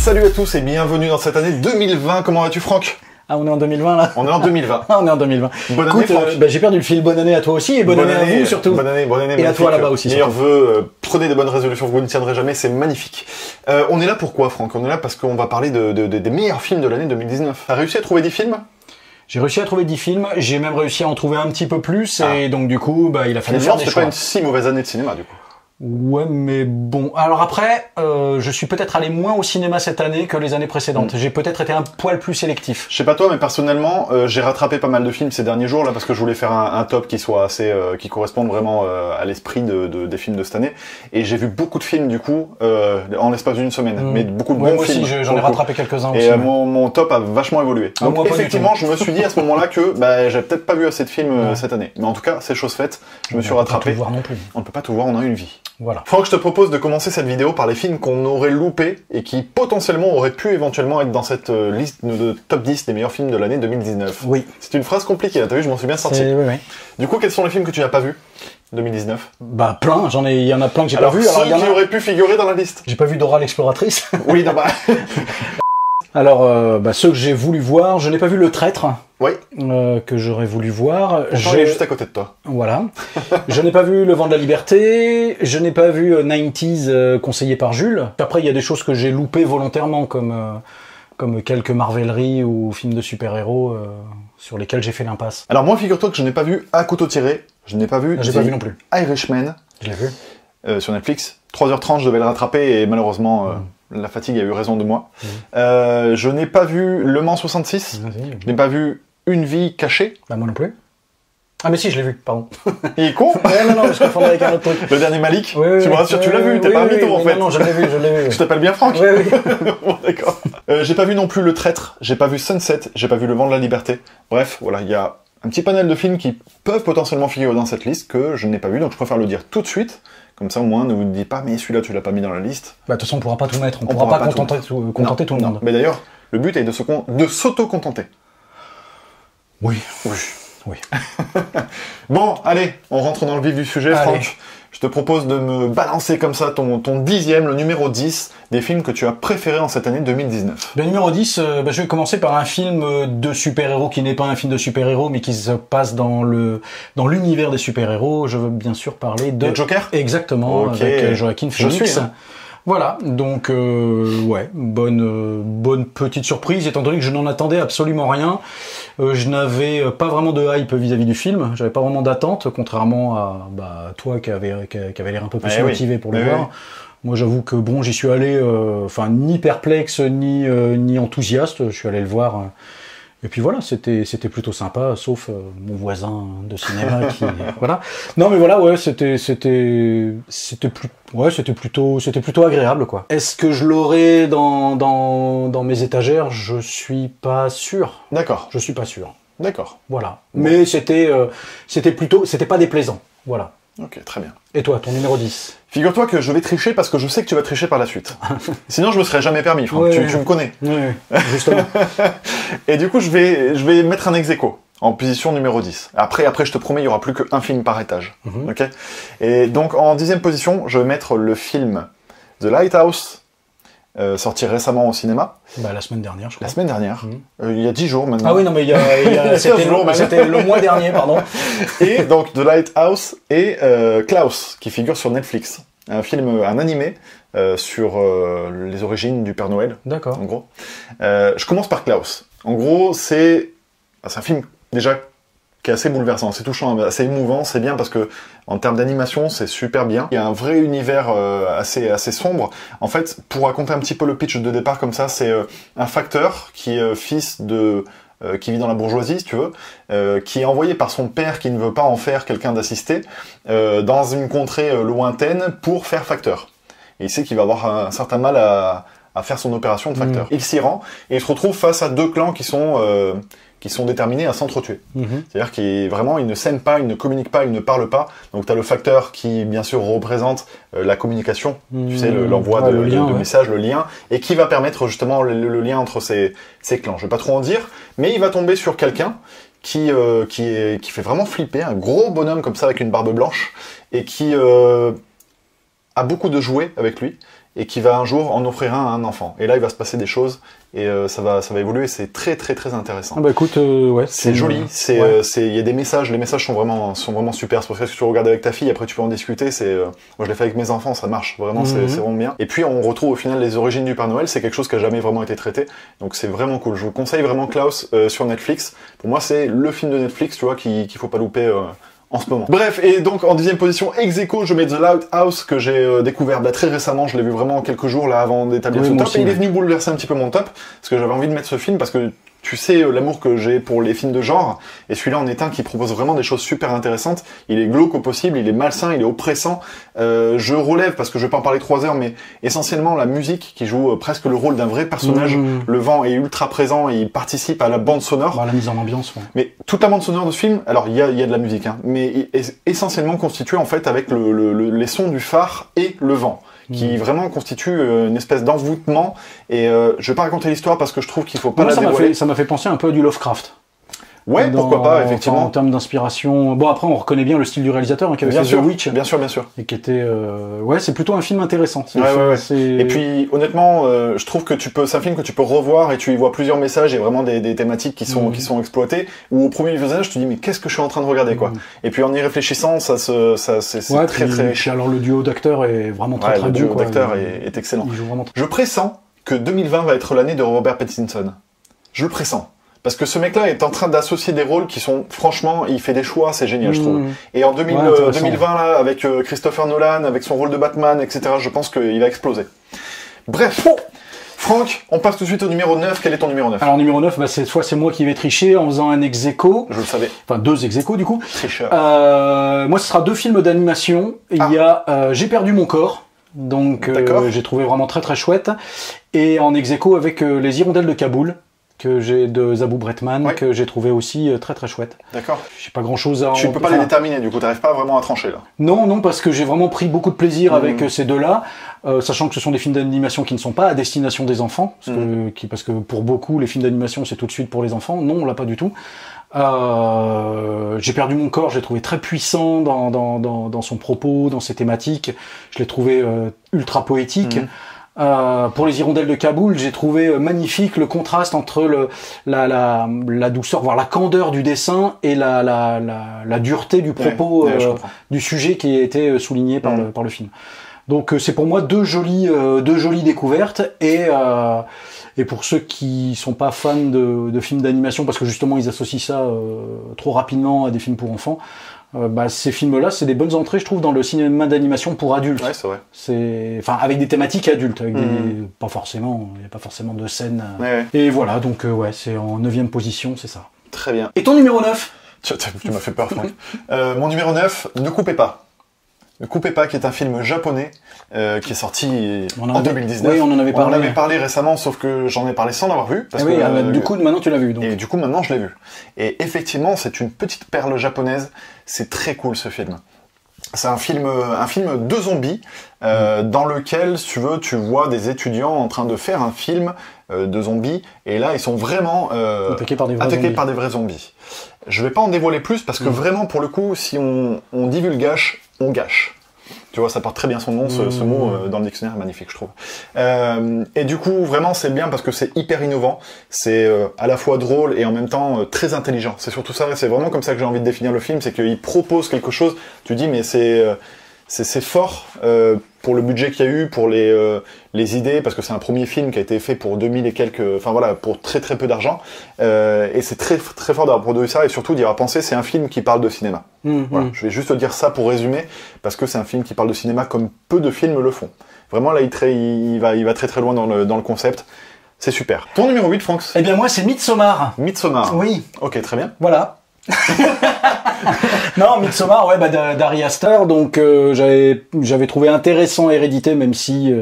Salut à tous et bienvenue dans cette année 2020. Comment vas-tu, Franck? Ah, on est en 2020 là. On est en 2020. Ah, on est en 2020. Bonne année, Franck. J'ai perdu le fil. Bonne année à toi aussi et bonne année à vous surtout. Bonne année, et à toi là-bas aussi. Meilleurs vœux, prenez de bonnes résolutions, vous ne tiendrez jamais, c'est magnifique. On est là pourquoi, Franck? On est là parce qu'on va parler des meilleurs films de l'année 2019. T'as réussi à trouver des films? J'ai réussi à trouver 10 films, j'ai même réussi à en trouver un petit peu plus, et donc du coup, il a fallu faire des choix. C'est pas une si mauvaise année de cinéma, du coup. Ouais, mais bon. Alors après, je suis peut-être allé moins au cinéma cette année que les années précédentes. J'ai peut-être été un poil plus sélectif. Je sais pas toi, mais personnellement, j'ai rattrapé pas mal de films ces derniers jours là parce que je voulais faire un top qui soit assez, qui corresponde vraiment à l'esprit des films de cette année. Et j'ai vu beaucoup de films du coup en l'espace d'une semaine, mais beaucoup de bons films. Moi aussi, j'en ai rattrapé quelques-uns aussi. Et mon top a vachement évolué. Donc effectivement, je me suis dit à ce moment-là que j'avais peut-être pas vu assez de films cette année. Mais en tout cas, c'est chose faite. Je me suis rattrapé. On peut pas tout voir non plus. On peut pas tout voir, on a une vie. Voilà. Franck, je te propose de commencer cette vidéo par les films qu'on aurait loupés et qui potentiellement auraient pu éventuellement être dans cette liste de top 10 des meilleurs films de l'année 2019. Oui. C'est une phrase compliquée, là, t'as vu, je m'en suis bien sorti. Oui, oui. Du coup, quels sont les films que tu n'as pas vus 2019? Plein, il y en a plein que j'ai pas vu. Alors, ceux qui auraient pu figurer dans la liste. J'ai pas vu Dora l'exploratrice. Oui, non, Alors, ceux que j'ai voulu voir, je n'ai pas vu Le Traître. Oui. Que j'aurais voulu voir. Il est juste à côté de toi. Voilà. Je n'ai pas vu Le Vent de la Liberté. Je n'ai pas vu 90s conseillé par Jules. Après, il y a des choses que j'ai loupées volontairement, comme quelques marveleries ou films de super-héros sur lesquels j'ai fait l'impasse. Alors moi, figure-toi que je n'ai pas vu À couteau tiré. Je n'ai pas vu J'ai pas vu non plus. Irishman. Je l'ai vu. Sur Netflix. 3h30, je devais le rattraper et malheureusement... La fatigue a eu raison de moi. Je n'ai pas vu Le Mans 66. Je n'ai pas vu Une vie cachée. Moi non plus. Ah mais si, je l'ai vu, pardon. Il est con. Non, je confonds avec un autre truc. Le dernier Malik. Oui, tu me rassures, tu l'as vu, t'es pas un mytho en fait. Non, je l'ai vu. Tu t'appelles bien Franck? Oui. Bon, d'accord. J'ai pas vu non plus Le Traître, j'ai pas vu Sunset, j'ai pas vu Le Vent de la Liberté. Bref, voilà, il y a un petit panel de films qui peuvent potentiellement figurer dans cette liste que je n'ai pas vu, donc je préfère le dire tout de suite. Comme ça, au moins, ne vous dites pas, mais celui-là, tu l'as pas mis dans la liste. De toute façon, on pourra pas tout mettre. On pourra pas contenter tout le monde. Mais d'ailleurs, le but est de s'auto-contenter. Oui. Bon, allez, on rentre dans le vif du sujet, Franck. Je te propose de me balancer comme ça ton dixième, le numéro 10, des films que tu as préférés en cette année 2019. Le numéro 10, je vais commencer par un film de super-héros qui n'est pas un film de super-héros, mais qui se passe dans l'univers des super-héros. Je veux bien sûr parler de... Le Joker? Exactement, avec Joaquin Phoenix. Je suis, Voilà, donc bonne petite surprise, étant donné que je n'en attendais absolument rien. Je n'avais pas vraiment de hype vis-à-mi du film, j'avais pas vraiment d'attente, contrairement à toi qui avait l'air un peu plus motivé pour le voir. Moi j'avoue que bon, j'y suis allé ni perplexe ni enthousiaste, je suis allé le voir. Et puis voilà, c'était plutôt sympa, sauf mon voisin de cinéma qui voilà. Non mais voilà, c'était plutôt agréable quoi. Est-ce que je l'aurais dans mes étagères? Je suis pas sûr. D'accord. Je suis pas sûr. D'accord. Voilà. Bon. Mais c'était pas déplaisant. Voilà. Ok, très bien. Et toi, ton numéro 10? Figure-toi que je vais tricher parce que je sais que tu vas tricher par la suite. Sinon, je me serais jamais permis, Franck. Tu me connais. Oui, justement. Et du coup, je vais mettre un ex-aequo en position numéro 10. Après, je te promets, il y aura plus qu'un film par étage. Ok. Et donc, en 10e position, je vais mettre le film The Lighthouse, sorti récemment au cinéma. La semaine dernière, je crois. La semaine dernière. Il y a 10 jours maintenant. Ah oui, non, mais c'était le mois dernier, pardon. Et donc, The Lighthouse et Klaus, qui figure sur Netflix. Un animé sur les origines du Père Noël. D'accord. En gros. Je commence par Klaus. En gros, c'est un film, déjà, qui est assez bouleversant, c'est touchant, assez émouvant, c'est bien parce que en termes d'animation, c'est super bien. Il y a un vrai univers assez sombre. En fait, pour raconter un petit peu le pitch de départ comme ça, c'est un facteur qui est fils de... qui vit dans la bourgeoisie, si tu veux, qui est envoyé par son père qui ne veut pas en faire quelqu'un d'assisté, dans une contrée lointaine pour faire facteur. Et il sait qu'il va avoir un certain mal à faire son opération de facteur. Il s'y rend, et il se retrouve face à deux clans qui sont déterminés à s'entretuer. C'est-à-dire qu'ils ne s'aiment pas, ils ne communiquent pas, ils ne parlent pas. Donc tu as le facteur qui, bien sûr, représente la communication, tu sais, l'envoi de messages, le lien, et qui va permettre justement le lien entre ces clans. Je vais pas trop en dire, mais il va tomber sur quelqu'un qui fait vraiment flipper, un gros bonhomme comme ça avec une barbe blanche, et qui a beaucoup de jouets avec lui, et qui va un jour en offrir un à un enfant. Et là, il va se passer des choses et ça va évoluer. C'est très très très intéressant. Ah bah écoute, ouais, c'est joli. Il y a des messages. Les messages sont vraiment super. C'est pour ça que tu regardes avec ta fille. Après, tu peux en discuter. Moi, je l'ai fait avec mes enfants. Ça marche vraiment. C'est vraiment bien. Et puis, on retrouve au final les origines du Père Noël. C'est quelque chose qui a jamais vraiment été traité. Donc, c'est vraiment cool. Je vous conseille vraiment Klaus sur Netflix. Pour moi, c'est le film de Netflix, tu vois, qu'il faut pas louper. En ce moment. Bref, et donc en deuxième position, ex-aequo, je mets The Lighthouse que j'ai découvert très récemment, je l'ai vu vraiment quelques jours là avant d'établir ce top, et il est venu bouleverser un petit peu mon top, parce que j'avais envie de mettre ce film, parce que tu sais l'amour que j'ai pour les films de genre, et celui-là en est un qui propose vraiment des choses super intéressantes. Il est glauque au possible, il est malsain, il est oppressant. Je relève, parce que je vais pas en parler 3 heures, mais essentiellement la musique qui joue presque le rôle d'un vrai personnage. Le vent est ultra présent et il participe à la bande sonore. Bah, la mise en ambiance, ouais. Mais toute la bande sonore de ce film, alors il y a de la musique, hein, mais il est essentiellement constitué en fait avec les sons du phare et le vent, qui vraiment constitue une espèce d'envoûtement. Et je vais pas raconter l'histoire parce que je trouve qu'il faut pas la dévoiler. Ça m'a fait penser un peu à du Lovecraft. Ouais, pourquoi pas, effectivement. En termes d'inspiration. Bon, après, on reconnaît bien le style du réalisateur, hein, qui avait fait The Witch. Bien sûr. Et qui était, ouais, c'est plutôt un film intéressant. Ouais. Et puis, honnêtement, je trouve que c'est un film que tu peux revoir et tu y vois plusieurs messages et vraiment des thématiques qui sont exploitées. Où au premier visionnage, tu te dis, mais qu'est-ce que je suis en train de regarder, quoi. Et puis, en y réfléchissant, c'est très riche. Alors, le duo d'acteurs est vraiment très bon. Le duo d'acteurs est excellent. Je pressens que 2020 va être l'année de Robert Pattinson. Je le pressens. Parce que ce mec-là est en train d'associer des rôles qui sont, franchement, il fait des choix, c'est génial, je trouve. Et en 2020, là, avec Christopher Nolan, avec son rôle de Batman, etc., je pense qu'il va exploser. Bref. Franck, on passe tout de suite au numéro 9. Quel est ton numéro 9? Alors, numéro 9, bah, c'est moi qui vais tricher en faisant un ex-aequo. Je le savais. Enfin, 2 ex-aequo, du coup. Tricheur. Moi, ce sera 2 films d'animation. Il y a J'ai perdu mon corps. Donc, j'ai trouvé vraiment très très chouette. Et en ex-aequo avec Les Hirondelles de Kaboul, que j'ai de Zabou Bretman, que j'ai trouvé aussi très très chouette. D'accord. J'ai pas grand chose à... Tu ne peux pas les déterminer, du coup, t'arrives pas vraiment à trancher, là. Non, parce que j'ai vraiment pris beaucoup de plaisir avec ces deux-là, sachant que ce sont des films d'animation qui ne sont pas à destination des enfants, parce que pour beaucoup, les films d'animation, c'est tout de suite pour les enfants. Non, là, pas du tout. J'ai perdu mon corps, je l'ai trouvé très puissant dans son propos, dans ses thématiques. Je l'ai trouvé ultra poétique. Pour Les Hirondelles de Kaboul, j'ai trouvé magnifique le contraste entre la douceur, voire la candeur du dessin et la dureté du propos du sujet qui a été souligné par le film. Donc c'est pour moi deux jolies découvertes et pour ceux qui sont pas fans de films d'animation parce que justement ils associent ça trop rapidement à des films pour enfants. Ces films-là, c'est des bonnes entrées, je trouve, dans le cinéma d'animation pour adultes. Ouais, c'est vrai. Enfin, avec des thématiques adultes, avec pas forcément, il n'y a pas forcément de scène. Et voilà, donc c'est en 9e position, c'est ça. Très bien. Et ton numéro 9? Tu m'as fait peur, Franck. Mon numéro 9, Ne coupez pas. Ne coupez pas, qui est un film japonais qui est sorti en 2019. Oui, on en avait parlé. On en avait parlé récemment, sauf que j'en ai parlé sans l'avoir vu. Parce que, du coup, maintenant tu l'as vu. Donc. Et du coup, maintenant je l'ai vu. Et effectivement, c'est une petite perle japonaise. C'est très cool ce film. C'est un film de zombies dans lequel, si tu veux, tu vois des étudiants en train de faire un film de zombies. Et là, ils sont vraiment attaqués par des vrais zombies. Je vais pas en dévoiler plus parce que vraiment, pour le coup, si on divulgage, on gâche. Tu vois, ça porte très bien son nom, ce mot dans le dictionnaire, magnifique, je trouve. Et du coup, vraiment, c'est bien parce que c'est hyper innovant. C'est à la fois drôle et en même temps très intelligent. C'est surtout ça, c'est vraiment comme ça que j'ai envie de définir le film, c'est qu'il propose quelque chose. Tu dis, mais c'est fort pour le budget qu'il y a eu, pour les idées, parce que c'est un premier film qui a été fait pour 2000 et quelques, enfin voilà, pour très très peu d'argent. Et c'est très très fort d'avoir produit ça et surtout d'y avoir pensé. C'est un film qui parle de cinéma. Voilà, je vais juste te dire ça pour résumer, parce que c'est un film qui parle de cinéma comme peu de films le font. Vraiment là, il va très très loin dans le concept. C'est super. Ton numéro 8, Franck? Eh bien moi, c'est Midsommar. Midsommar. Oui. Ok, très bien. Voilà. Non, Midsommar, d'Ari Aster, donc j'avais trouvé intéressant Hérédité, même si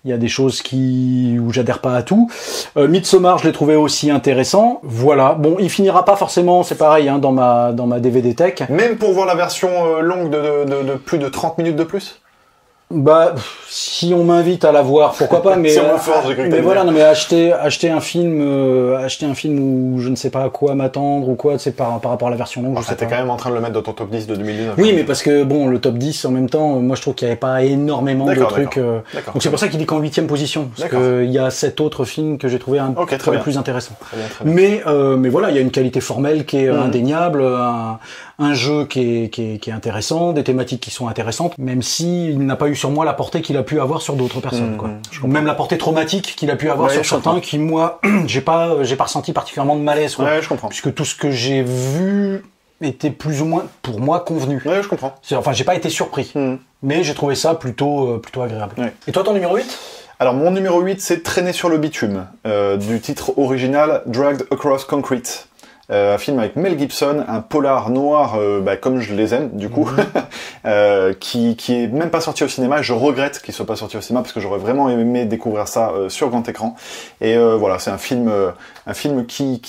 il y a des choses où j'adhère pas à tout. Midsommar, je l'ai trouvé aussi intéressant. Voilà. Bon, il finira pas forcément, c'est pareil, hein, dans ma DVD Tech. Même pour voir la version longue de plus de 30 minutes de plus? Bah, si on m'invite à la voir, pourquoi pas, mais si on me force, j'ai cru que mais voilà, non, mais acheter un film où je ne sais pas à quoi m'attendre ou quoi, c'est par rapport à la version longue. T'es quand même en train de le mettre dans ton top 10 de 2019. Oui, mais parce que bon, le top 10 en même temps, moi je trouve qu'il n'y avait pas énormément de trucs. Donc c'est pour ça qu'il est qu'en 8e position, parce qu'il y a 7 autres films que j'ai trouvé un peu plus intéressants. Très bien. Mais voilà, il y a une qualité formelle qui est indéniable, un jeu qui est intéressant, des thématiques qui sont intéressantes, même si il n'a pas eu sur moi la portée qu'il a pu avoir sur d'autres personnes, quoi. Même la portée traumatique qu'il a pu avoir sur certains qui, moi, j'ai pas ressenti particulièrement de malaise, quoi. Ouais, je comprends. Puisque tout ce que j'ai vu était plus ou moins, pour moi, convenu. Ouais, je comprends. Enfin, j'ai pas été surpris. Mais j'ai trouvé ça plutôt agréable. Ouais. Et toi, ton numéro 8 ? Alors, mon numéro 8, c'est Traîner sur le bitume, du titre original Dragged Across Concrete. Un film avec Mel Gibson, un polar noir comme je les aime du coup, qui est même pas sorti au cinéma. Je regrette qu'il soit pas sorti au cinéma parce que j'aurais vraiment aimé découvrir ça sur grand écran. Et voilà, c'est un film qui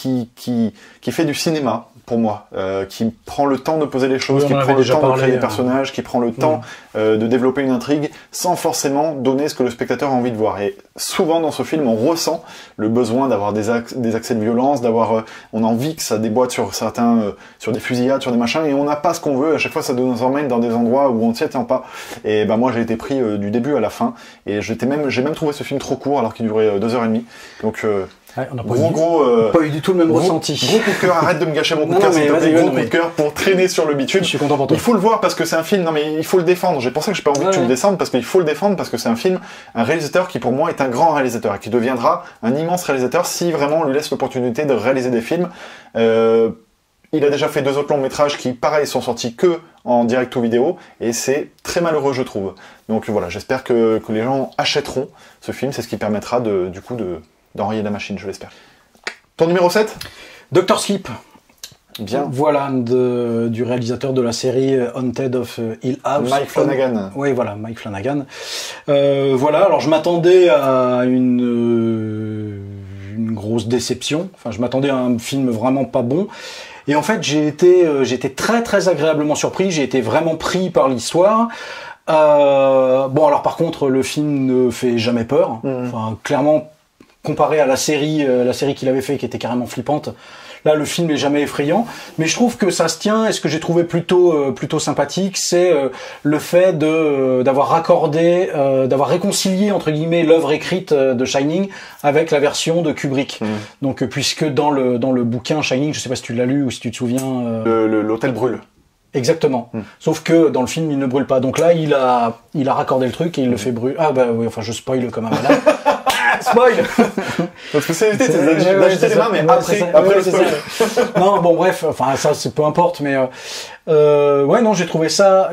fait du cinéma pour moi, qui prend le temps de poser les choses, qui prend le temps de créer des personnages, qui prend le temps de développer une intrigue sans forcément donner ce que le spectateur a envie de voir. Et souvent dans ce film, on ressent le besoin d'avoir des accès de violence, on a envie que ça déboîte sur sur des fusillades, sur des machins, et on n'a pas ce qu'on veut. À chaque fois, ça nous emmène dans des endroits où on ne s'y attend pas. Et moi, j'ai été pris du début à la fin, et j'ai même trouvé ce film trop court alors qu'il durait 2h30. Donc ouais, on n'a pas eu du tout le même ressenti. Gros coup de cœur, arrête de me gâcher mon coup de cœur, s'il te plaît. Gros coup de cœur pour Traîner sur le bitume. Je suis content pour toi. Il faut le voir parce que c'est un film, non mais il faut le défendre. J'ai pensé que j'ai pas envie que tu le descendes parce qu'il faut le défendre parce que c'est un réalisateur qui pour moi est un grand réalisateur et qui deviendra un immense réalisateur si vraiment on lui laisse l'opportunité de réaliser des films. Il a déjà fait 2 autres longs métrages qui, pareil, sont sortis que en direct ou vidéo, et c'est très malheureux, je trouve. Donc voilà, j'espère que les gens achèteront ce film, c'est ce qui permettra d'enrayer la machine, je l'espère. Ton numéro 7 ? Dr. Sleep. Bien. Voilà, du réalisateur de la série Haunted of Hill House. Mike Flanagan. Oui, voilà, Mike Flanagan. Voilà, alors je m'attendais à une grosse déception. Enfin, je m'attendais à un film vraiment pas bon. Et en fait, j'ai été très très agréablement surpris. J'ai été vraiment pris par l'histoire. Bon, alors par contre, le film ne fait jamais peur. Enfin, clairement, comparé à la série qu'il avait fait, qui était carrément flippante. Là, le film est jamais effrayant, mais je trouve que ça se tient. Et ce que j'ai trouvé plutôt sympathique, c'est le fait d'avoir raccordé, d'avoir réconcilié entre guillemets l'œuvre écrite de Shining avec la version de Kubrick. Donc, puisque dans le bouquin Shining, je sais pas si tu l'as lu ou si tu te souviens, l'hôtel brûle. Exactement. Sauf que dans le film, il ne brûle pas. Donc là, il a raccordé le truc et il le fait brûler. Ah bah oui, enfin je spoil comme un malade. Spoil. Notre spécialité, c'est d'agiter les mains, mais après le spoil. Non, bon bref, enfin ça c'est peu importe, mais ouais non, j'ai trouvé ça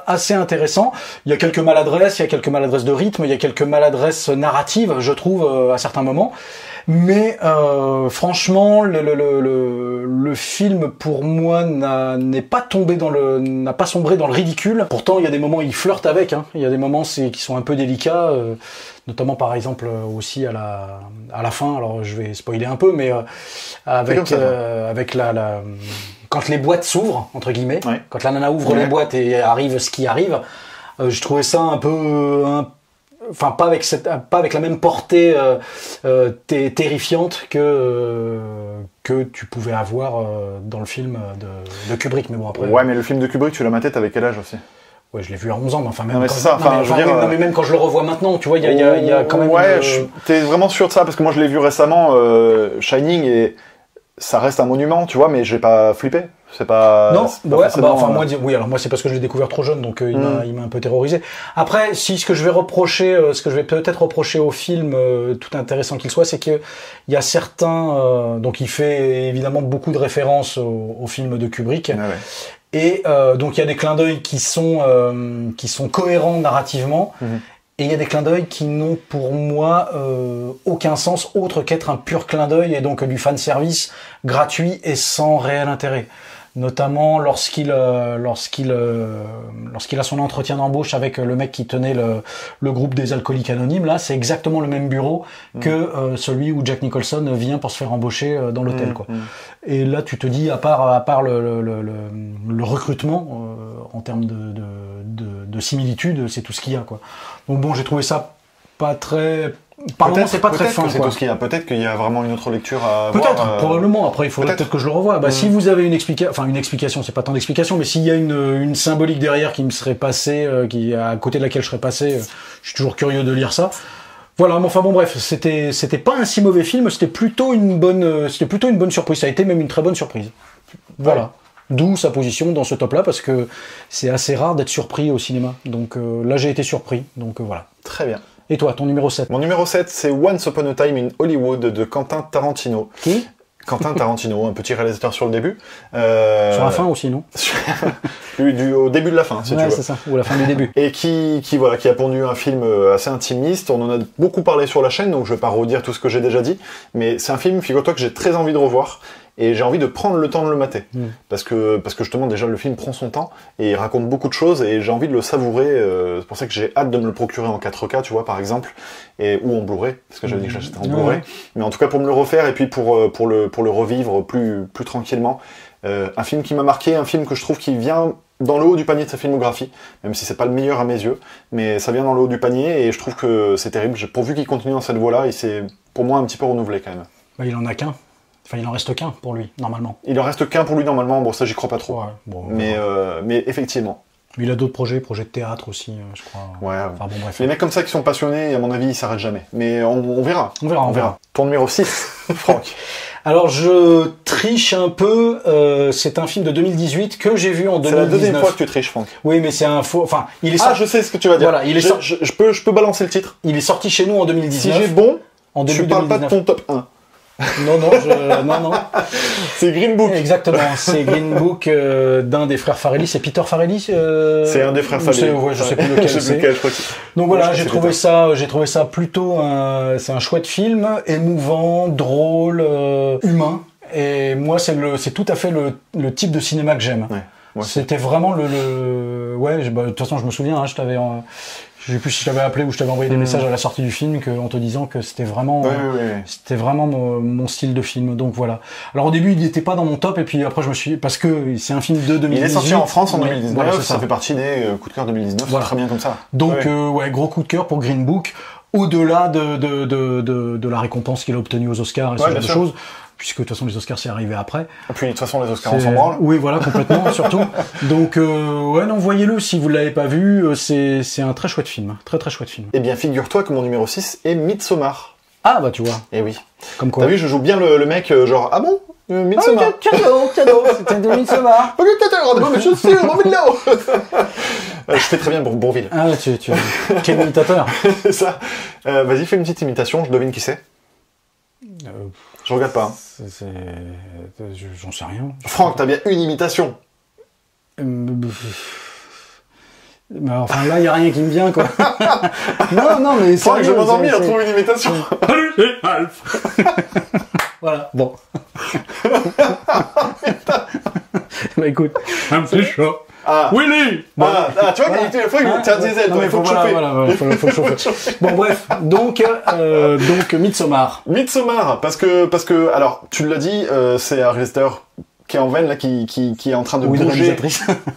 assez intéressant. Il y a quelques maladresses de rythme, il y a quelques maladresses narratives, je trouve à certains moments. Mais franchement, le film pour moi n'a pas sombré dans le ridicule. Pourtant, il y a des moments où il flirte avec. Il y a des moments qui sont un peu délicats, notamment par exemple aussi à la fin. Alors je vais spoiler un peu, mais avec quand les boîtes s'ouvrent entre guillemets, quand la nana ouvre les boîtes et arrive ce qui arrive, je trouvais ça un peu enfin pas avec la même portée terrifiante que tu pouvais avoir dans le film de Kubrick, mais bon après. Ouais, mais le film de Kubrick, tu l'as maté, t'avais quel âge aussi? Ouais, je l'ai vu à 11 ans, mais enfin même. Mais même quand je le revois maintenant, tu vois, il y a quand même. Ouais, t'es vraiment sûr de ça parce que moi je l'ai vu récemment, Shining, et ça reste un monument, tu vois, mais j'ai pas flippé. C'est pas. Non, alors moi c'est parce que je l'ai découvert trop jeune, donc il m'a un peu terrorisé. Après, ce que je vais peut-être reprocher au film, tout intéressant qu'il soit, c'est que il y a certains, donc il fait évidemment beaucoup de références au film de Kubrick. Et donc il y a des clins d'œil qui sont cohérents narrativement. Et il y a des clins d'œil qui n'ont pour moi aucun sens autre qu'être un pur clin d'œil et donc du fan service gratuit et sans réel intérêt. Notamment lorsqu'il a son entretien d'embauche avec le mec qui tenait le groupe des alcooliques anonymes, là c'est exactement le même bureau que celui où Jack Nicholson vient pour se faire embaucher dans l'hôtel, quoi. Et là tu te dis, à part le recrutement en termes de de similitudes, c'est tout ce qu'il y a, quoi. Donc bon, j'ai trouvé ça pas très... Par moment, c'est pas très fin. C'est tout ce qu'il y a. Peut-être qu'il y a vraiment une autre lecture à voir. Probablement. Après, il faudrait peut-être que je le revoie. Si vous avez une explication, c'est pas tant d'explication, mais s'il y a une symbolique derrière qui me serait passée, à côté de laquelle je serais passé, je suis toujours curieux de lire ça. Voilà, mais enfin bon, bref, c'était pas un si mauvais film, c'était plutôt une bonne surprise. Ça a été même une très bonne surprise. Voilà. Ouais. D'où sa position dans ce top-là, parce que c'est assez rare d'être surpris au cinéma. Donc là, j'ai été surpris. Donc voilà. Très bien. Et toi, ton numéro 7? Mon numéro 7, c'est Once Upon a Time in Hollywood de Quentin Tarantino. Qui? Quentin Tarantino, un petit réalisateur sur le début. Sur la fin aussi, non? Au début de la fin, si tu veux. Ouais, c'est ça, ou la fin du début. Et qui a pondu un film assez intimiste. On en a beaucoup parlé sur la chaîne, donc je vais pas redire tout ce que j'ai déjà dit. Mais c'est un film, figure-toi, que j'ai très envie de revoir. Et j'ai envie de prendre le temps de le mater. Parce que justement, déjà, le film prend son temps et il raconte beaucoup de choses et j'ai envie de le savourer. C'est pour ça que j'ai hâte de me le procurer en 4K, tu vois, par exemple, ou en Blu-ray, parce que j'avais dit que j'achetais en Blu-ray. Mais en tout cas, pour me le refaire et puis pour le revivre plus tranquillement. Un film qui m'a marqué, un film que je trouve qui vient dans le haut du panier de sa filmographie, même si c'est pas le meilleur à mes yeux, mais ça vient dans le haut du panier et je trouve que c'est terrible. Pourvu qu'il continue dans cette voie-là, il s'est, pour moi, un petit peu renouvelé quand même. Bah, il en a qu'un. Enfin, il en reste qu'un pour lui, normalement. Il en reste qu'un pour lui, normalement. Bon, ça, j'y crois pas trop. Ouais, bon, mais effectivement. Mais il a d'autres projets de théâtre aussi, je crois. Ouais. Enfin, bon, bref. Les mecs comme ça qui sont passionnés, à mon avis, ils s'arrêtent jamais. Mais on verra. On verra. Ton numéro 6, Franck. Alors, je triche un peu. C'est un film de 2018 que j'ai vu en 2019. C'est la deuxième fois que tu triches, Franck. Oui, mais c'est un faux... Enfin, il est je sais ce que tu vas dire. Voilà, je peux balancer le titre. Il est sorti chez nous en 2019. Si j'ai bon, tu parles pas de ton top 1. Non. C'est Green Book. Exactement, c'est Green Book d'un des frères Farrelly. C'est Peter Farrelly. C'est un des frères Farrelly. Je sais plus lequel c'est. Donc voilà, j'ai trouvé ça plutôt c'est un chouette film, émouvant, drôle, humain. Et moi, c'est tout à fait le type de cinéma que j'aime. Ouais, c'était vraiment de toute façon, je me souviens, je sais plus si je t'avais appelé ou je t'avais envoyé des messages à la sortie du film en te disant que c'était vraiment, c'était vraiment mon style de film. Donc voilà. Alors au début, il n'était pas dans mon top et puis après parce que c'est un film de 2018. Il est sorti en France en 2019. Voilà, ça fait partie des coups de cœur 2019. Voilà. Très bien comme ça. Donc gros coup de cœur pour Green Book. Au-delà de la récompense qu'il a obtenue aux Oscars et ce genre de choses. Puisque de toute façon les Oscars c'est arrivé après. Et puis de toute façon les Oscars on s'en branle. Oui voilà complètement surtout. Donc non voyez-le si vous l'avez pas vu, c'est un très chouette film, très chouette film. Eh bien figure-toi que mon numéro 6 est Midsommar. Ah bah tu vois. Eh oui. Comme quoi. T'as vu je joue bien le mec genre ah bon Midsommar. Cadeau, c'était de Midsommar. Rendez-vous mes chaussures, mon vélo. Je fais très bien pour Bourville. Ah tu quel imitateur. C'est ça. Vas-y fais une petite imitation, je devine qui c'est. Je regarde pas. J'en sais rien. Franck, t'as bien une imitation. Mais enfin là, il n'y a rien qui me vient, quoi. non, mais Franck, je m'endormis à trouver une imitation. Voilà, bon. Bah écoute, un petit chat. Willy. Tu vois, il faut que tu diesel, il faut le chauffer. Bon bref, donc Midsommar. Midsommar, parce que alors tu l'as dit, c'est un réalisateur qui est en veine là, qui est en train de bouger.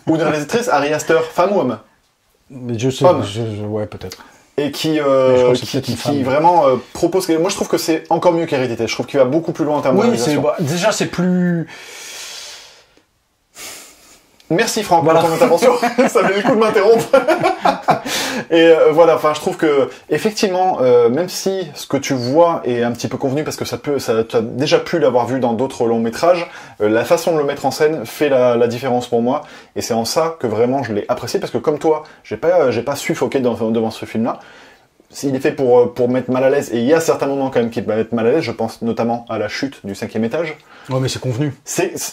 Ou une réalisatrice, Ari Aster, femme ou homme? Je sais, ouais peut-être. Et qui vraiment propose. Moi je trouve que c'est encore mieux qu'Hérédité. Je trouve qu'il va beaucoup plus loin en termes de réalisation. Déjà c'est plus. Merci Franck pour ton intervention, ça avait le coup de m'interrompre. Et voilà, enfin je trouve que effectivement, même si ce que tu vois est un petit peu convenu parce que tu as déjà pu l'avoir vu dans d'autres longs métrages, la façon de le mettre en scène fait la différence pour moi. Et c'est en ça que vraiment je l'ai apprécié parce que comme toi, j'ai pas suffoqué devant ce film-là. Il est fait pour mettre mal à l'aise, et il y a certains moments quand même qui mettent mal à l'aise, je pense notamment à la chute du 5e étage. Ouais, mais c'est convenu.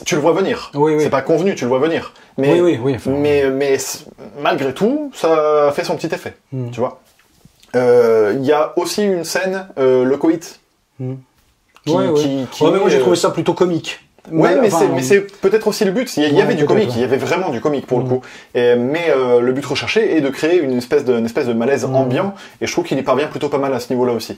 Tu le vois venir. Oui. C'est pas convenu, tu le vois venir. Mais, mais malgré tout, ça fait son petit effet, tu vois. Il y a aussi une scène, le coït. Mais moi j'ai trouvé ça plutôt comique. Ouais, mais c'est peut-être aussi le but. Il y avait du comique, il y avait vraiment du comique pour le coup. Mais le but recherché est de créer une espèce de malaise ambiant, et je trouve qu'il y parvient plutôt pas mal à ce niveau-là aussi.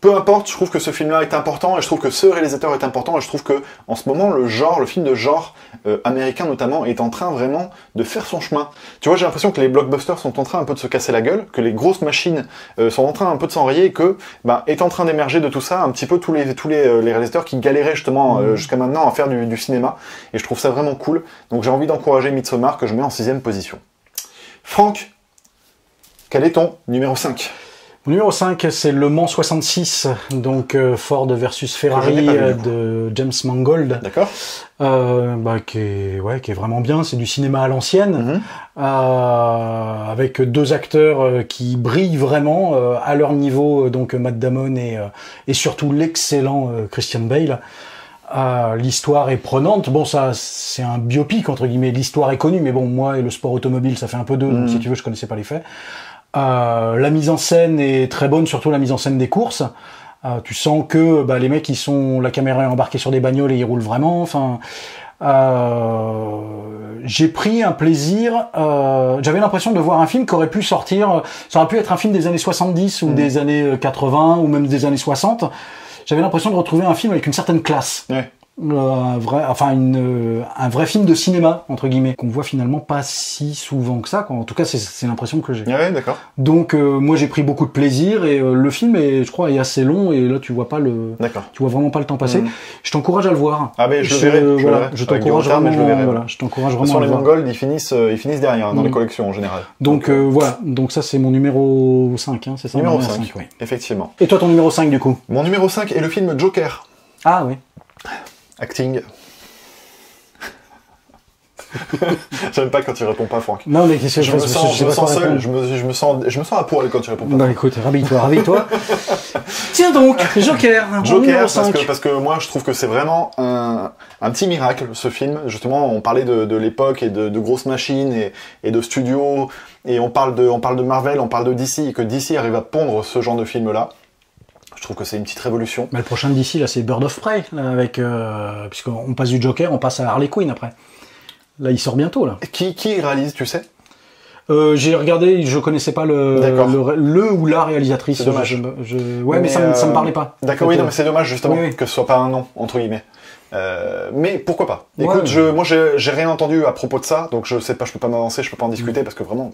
peu importe, je trouve que ce film-là est important, et je trouve que ce réalisateur est important, et je trouve que en ce moment, le film de genre américain notamment, est en train vraiment de faire son chemin. Tu vois, j'ai l'impression que les blockbusters sont en train un peu de se casser la gueule, que les grosses machines sont en train un peu de s'enrayer, et que est en train d'émerger de tout ça un petit peu tous les réalisateurs qui galéraient justement jusqu'à maintenant à faire du cinéma, et je trouve ça vraiment cool. Donc j'ai envie d'encourager Midsommar, que je mets en 6e position. Franck, quel est ton numéro 5 ? Mon numéro 5, c'est Le Mans 66, donc Ford versus Ferrari de James Mangold. D'accord. Qui est vraiment bien, c'est du cinéma à l'ancienne, avec deux acteurs qui brillent vraiment à leur niveau, donc Matt Damon et surtout l'excellent Christian Bale. L'histoire est prenante. Bon, ça, c'est un biopic, entre guillemets. L'histoire est connue, mais bon, moi et le sport automobile, ça fait un peu deux, donc si tu veux, je connaissais pas les faits. La mise en scène est très bonne, surtout la mise en scène des courses. Tu sens que les mecs, la caméra est embarquée sur des bagnoles et ils roulent vraiment. Enfin, j'ai pris un plaisir. J'avais l'impression de voir un film qui aurait pu sortir. Ça aurait pu être un film des années 70 ou des années 80 ou même des années 60. J'avais l'impression de retrouver un film avec une certaine classe. Ouais. Un vrai film de cinéma, entre guillemets, qu'on voit finalement pas si souvent que ça, quoi. En tout cas, c'est l'impression que j'ai. Ouais, d'accord. Donc, moi, j'ai pris beaucoup de plaisir, et le film je crois, est assez long, et là, tu vois vraiment pas le temps passer. Je t'encourage à le voir. Ah, mais je le verrai. Je t'encourage vraiment. Je t'encourage vraiment. Sur les Mongols, ils finissent derrière, dans les collections, en général. Donc, voilà. Donc, ça, c'est mon numéro 5, c'est ça? Numéro 5, oui. Effectivement. Et toi, ton numéro 5, du coup? Mon numéro 5 est le film Joker. Ah, oui. Acting. J'aime pas quand tu réponds pas, Franck. Non, mais qu'est-ce que je me sens seul, je me sens à poil quand tu réponds pas. Bah écoute, rhabille-toi. Tiens donc, Joker, parce que moi je trouve que c'est vraiment un petit miracle, ce film. Justement, on parlait de l'époque et de grosses machines et de studios, et on parle de Marvel, on parle de DC, et que DC arrive à pondre ce genre de film-là. Je trouve que c'est une petite révolution. Mais le prochain d'ici, là, c'est Bird of Prey, là, avec puisqu'on passe du Joker, on passe à Harley Quinn après. Là, il sort bientôt, là. Qui réalise, tu sais? J'ai regardé, je connaissais pas le ou la réalisatrice. C'est dommage. Mais ça me parlait pas. D'accord, oui, non, mais c'est dommage, justement, que ce soit pas un nom, entre guillemets. Mais pourquoi pas? Écoute, moi j'ai rien entendu à propos de ça, donc je sais pas, je peux pas m'avancer, je peux pas en discuter parce que vraiment,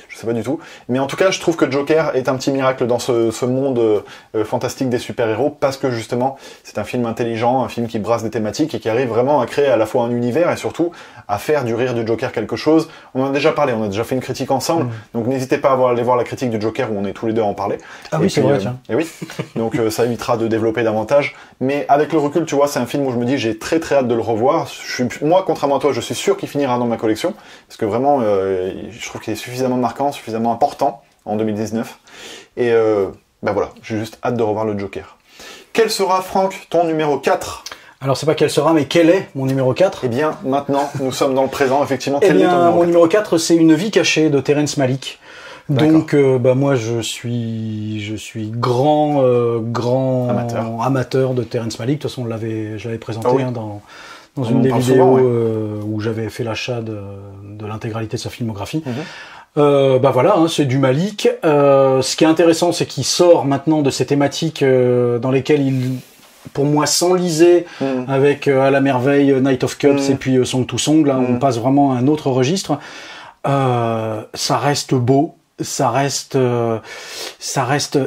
je sais pas du tout. Mais en tout cas, je trouve que Joker est un petit miracle dans ce monde fantastique des super-héros, parce que justement, c'est un film intelligent, un film qui brasse des thématiques et qui arrive vraiment à créer à la fois un univers et surtout à faire du rire du Joker quelque chose. On en a déjà parlé, on a déjà fait une critique ensemble, donc n'hésitez pas à aller voir la critique du Joker où on est tous les deux à en parler. Ah oui, c'est vrai, tiens. Et oui, donc ça évitera de développer davantage. Mais avec le recul, tu vois, c'est un film où je me dis, j'ai très très hâte de le revoir. Moi, contrairement à toi, je suis sûr qu'il finira dans ma collection, parce que vraiment, je trouve qu'il est suffisamment marquant, suffisamment important en 2019. Et voilà, j'ai juste hâte de revoir le Joker. Quel sera, Franck, ton numéro 4 ? Alors, c'est pas quel sera, mais quel est mon numéro 4 ? Eh bien, maintenant, nous sommes dans le présent, effectivement. Eh bien, mon numéro 4, c'est Une vie cachée de Terrence Malick. Donc, moi, je suis grand amateur de Terrence Malick. De toute façon, je l'avais présenté dans une des vidéos où j'avais fait l'achat de l'intégralité de sa filmographie. Voilà, c'est du Malick. Ce qui est intéressant, c'est qu'il sort maintenant de ces thématiques dans lesquelles il, pour moi, s'enlisait avec à la merveille Night of Cups et puis Song to Song. Là, on passe vraiment à un autre registre. Ça reste beau. Ça reste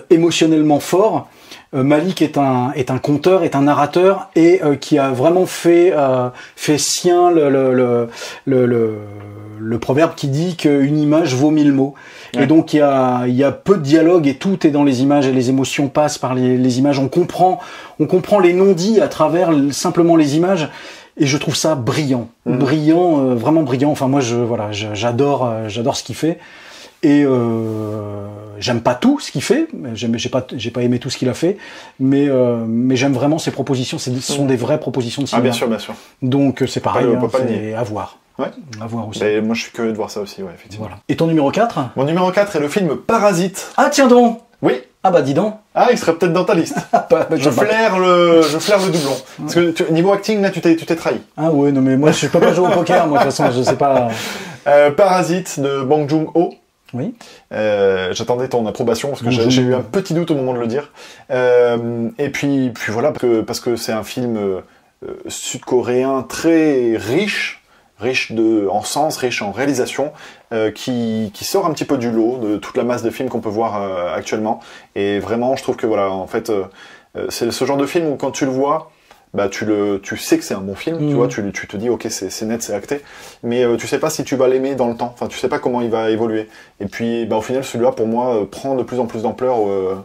émotionnellement fort. Malick est un conteur, est un narrateur et qui a vraiment fait sien le proverbe qui dit qu'une image vaut 1000 mots. Ouais. Et donc il y a peu de dialogue et tout est dans les images et les émotions passent par les images. On comprend les non-dits à travers simplement les images. Et je trouve ça brillant, vraiment brillant. Enfin moi j'adore ce qu'il fait. Et j'aime pas tout ce qu'il fait, j'ai pas aimé tout ce qu'il a fait, mais j'aime vraiment ses propositions. Ce sont des vraies propositions de cinéma. Ah bien sûr. Donc c'est pareil, c'est à voir. Ouais. À voir aussi. Et moi je suis curieux de voir ça aussi, ouais, effectivement. Voilà. Et ton numéro 4 ? Mon numéro 4 est le film Parasite. Ah tiens donc. Oui. Ah bah dis donc. Ah, il serait peut-être dans ta liste. Je flaire le doublon. Parce que niveau acting là, tu t'es trahi. Ah ouais, non mais moi je peux pas jouer au poker, moi de toute façon, je sais pas. Parasite de Bong Joon-ho. Oui. J'attendais ton approbation parce que j'ai eu un petit doute au moment de le dire. Et puis voilà, parce que c'est un film sud-coréen très riche en sens, riche en réalisation, qui sort un petit peu du lot de toute la masse de films qu'on peut voir actuellement. Et vraiment, je trouve que voilà, en fait, c'est ce genre de film où quand tu le vois, bah tu sais que c'est un bon film, tu vois, tu te dis ok, c'est net, c'est acté, mais tu sais pas si tu vas l'aimer dans le temps. Enfin, tu sais pas comment il va évoluer. Et puis, bah au final, celui-là pour moi prend de plus en plus d'ampleur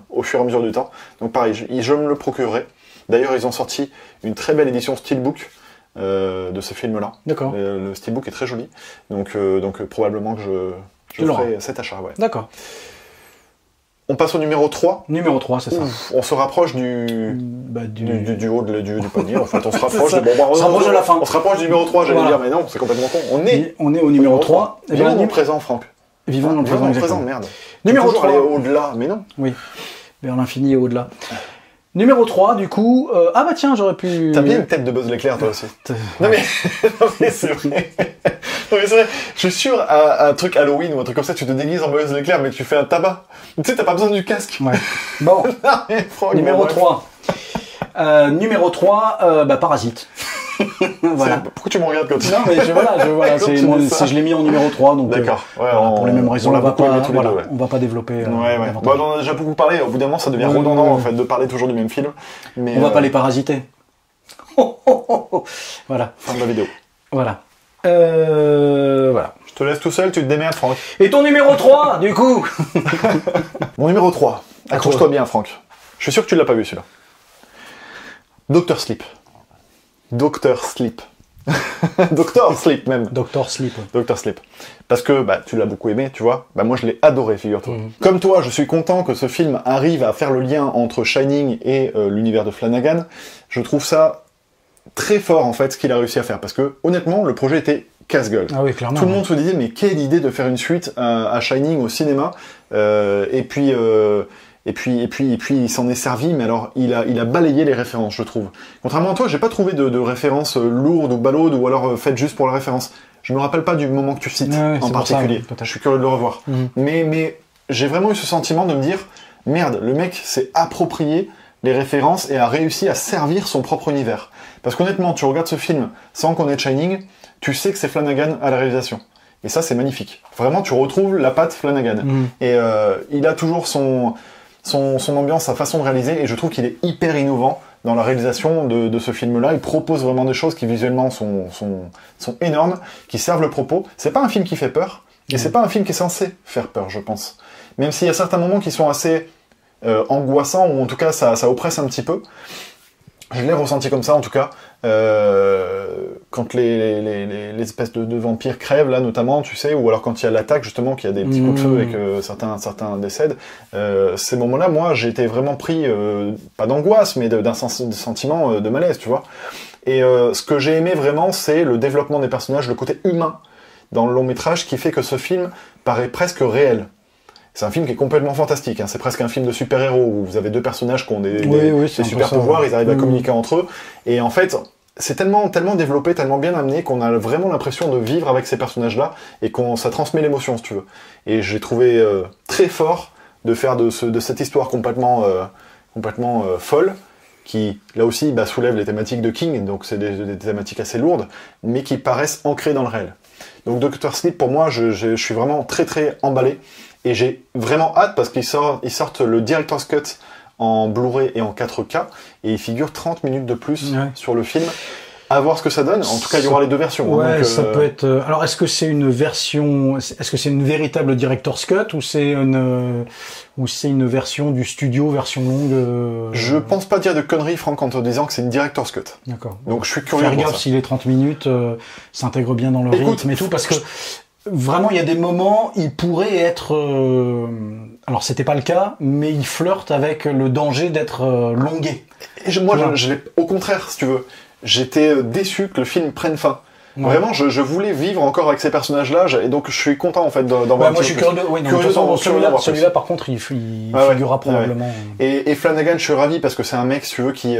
au fur et à mesure du temps. Donc pareil, je me le procurerai. D'ailleurs, ils ont sorti une très belle édition Steelbook de ce film-là. D'accord. Le steelbook est très joli, donc probablement que je ferai cet achat. Ouais. D'accord. On passe au numéro 3. Numéro 3, c'est ça. On se rapproche du haut du panier, en fait. On se rapproche, on se rapproche de la fin. On se rapproche du numéro 3, j'allais dire, mais non, c'est complètement con. On est au numéro 3. Vivons dans le présent, Franck. Vivons dans le présent, merde. Numéro 3. Aller au-delà, mais non. Oui, vers l'infini et au-delà. Numéro 3, du coup... ah bah tiens, j'aurais pu... T'as bien une tête de Buzz l'éclair, toi aussi. Non mais c'est vrai. Non mais c'est vrai. Je suis sûr, à un truc Halloween ou un truc comme ça, tu te déguises en Buzz l'éclair, mais tu fais un tabac. Tu sais, t'as pas besoin du casque. Ouais. Bon. Numéro 3. Numéro 3, Parasite. Voilà. Pourquoi tu me regardes comme ça? Non mais voilà, je l'ai mis en numéro 3, donc d'accord. Ouais, pour les mêmes raisons, on va pas développer. Bon, on en a déjà beaucoup parlé, au bout d'un moment ça devient redondant en fait de parler toujours du même film. Mais on va pas les parasiter. Voilà. Fin de la vidéo. Voilà. Voilà. Je te laisse tout seul, tu te démerdes, Franck. Et ton numéro 3, du coup? Mon numéro 3. Accroche-toi bien, Franck. Je suis sûr que tu l'as pas vu celui-là. Dr. Sleep. Dr. Sleep. Dr. Sleep même. Dr. Sleep. Dr. Sleep. Parce que tu l'as beaucoup aimé, tu vois. Moi je l'ai adoré, figure-toi. Comme toi, je suis content que ce film arrive à faire le lien entre Shining et l'univers de Flanagan. Je trouve ça très fort en fait ce qu'il a réussi à faire. Parce que honnêtement, le projet était casse-gueule. Ah oui, clairement. Tout le monde se disait mais quelle idée de faire une suite à Shining au cinéma. Et puis il s'en est servi, mais alors il a balayé les références, je trouve. Contrairement à toi, j'ai pas trouvé de références lourdes ou balaudes ou alors faites juste pour la référence. Je me rappelle pas du moment que tu cites en particulier. Je suis curieux de le revoir. Mais j'ai vraiment eu ce sentiment de me dire merde, le mec s'est approprié les références et a réussi à servir son propre univers. Parce qu'honnêtement, tu regardes ce film sans connaître Shining, tu sais que c'est Flanagan à la réalisation. Et ça, c'est magnifique. Vraiment, tu retrouves la patte Flanagan. Et il a toujours son ambiance, sa façon de réaliser, et je trouve qu'il est hyper innovant dans la réalisation de ce film-là. Il propose vraiment des choses qui visuellement sont énormes, qui servent le propos. C'est pas un film qui fait peur, et c'est pas un film qui est censé faire peur, je pense. Même s'il y a certains moments qui sont assez angoissants, ou en tout cas ça oppresse un petit peu. Je l'ai ressenti comme ça, en tout cas, quand les espèces de vampires crèvent, là, notamment, tu sais, ou alors quand il y a l'attaque, justement, qu'il y a des petits coups de feu et que certains décèdent, ces moments-là, moi, j'ai été vraiment pris, pas d'angoisse, mais d'un sentiment de malaise, tu vois. Et ce que j'ai aimé vraiment, c'est le développement des personnages, le côté humain dans le long-métrage, qui fait que ce film paraît presque réel. C'est un film qui est complètement fantastique, hein. C'est presque un film de super-héros, où vous avez deux personnages qui ont des super-pouvoirs, ils arrivent à communiquer entre eux, et en fait, c'est tellement développé, tellement bien amené, qu'on a vraiment l'impression de vivre avec ces personnages-là, et ça transmet l'émotion, si tu veux. Et j'ai trouvé très fort de faire de cette histoire complètement folle, qui, là aussi, soulève les thématiques de King, donc c'est des thématiques assez lourdes, mais qui paraissent ancrées dans le réel. Donc Dr. Sleep, pour moi, je suis vraiment très très emballé, et j'ai vraiment hâte parce qu'ils sortent le Director's Cut en Blu-ray et en 4K, et il figure 30 minutes de plus sur le film. À voir ce que ça donne. En tout cas, il y aura les deux versions. Ouais, donc, ça peut être... Alors, est-ce que c'est une version... Est-ce que c'est une véritable Director's Cut ou c'est une version du studio, version longue Je pense pas dire de conneries, Franck, en te disant que c'est une Director's Cut. D'accord. Donc, je suis curieux. Faire gaffe si les 30 minutes s'intègrent bien dans le rythme et tout, parce que vraiment, il y a des moments, il pourrait être... Alors, c'était pas le cas, mais il flirte avec le danger d'être longué. Et moi, au contraire, si tu veux, j'étais déçu que le film prenne fin. Ouais. Vraiment, je voulais vivre encore avec ces personnages-là, et donc je suis content en fait d'en voir. Moi, je suis curieux. Oui, celui-là, par contre, il figurera probablement. Et Flanagan, je suis ravi parce que c'est un mec, si tu veux, qui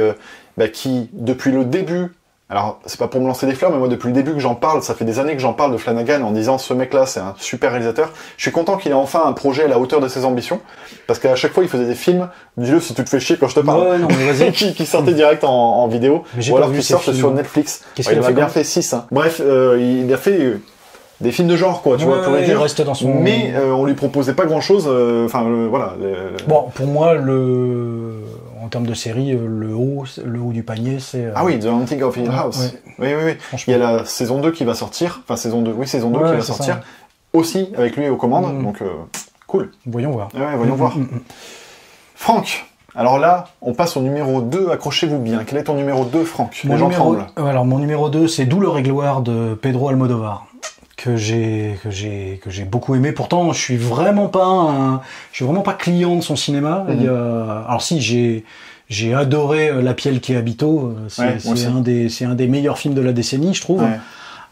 depuis le début Alors, c'est pas pour me lancer des fleurs, mais moi, depuis le début que j'en parle, ça fait des années que j'en parle de Flanagan en disant ce mec-là, c'est un super réalisateur. Je suis content qu'il ait enfin un projet à la hauteur de ses ambitions, parce qu'à chaque fois, il faisait des films, dis-le si tu te fais chier quand je te parle, ouais, non, mais vas-y. qui sortaient direct en vidéo, ou alors qui sortent sur Netflix. Qu'est-ce qu'il a bien fait 6. Hein. Bref, il a fait des films de genre, quoi, tu vois, pour le dire. Dans son... Mais on lui proposait pas grand-chose, voilà. Bon, pour moi, en termes de série, le haut du panier, c'est... Ah oui, The Haunting of Hill House. Ouais. Oui. Il y a la saison 2 qui va sortir, saison 2 qui va sortir, ça, aussi avec lui aux commandes, donc cool. Voyons voir. Ouais, voyons voir. Franck, alors là, on passe au numéro 2, accrochez-vous bien. Quel est ton numéro 2, Franck? Les gens tremblent. Alors, mon numéro 2, c'est Douleur et gloire de Pedro Almodovar. Que j'ai beaucoup aimé. Pourtant, je suis vraiment pas client de son cinéma. Alors si, j'ai adoré La Piel qui habito. C'est un des meilleurs films de la décennie, je trouve. Ouais.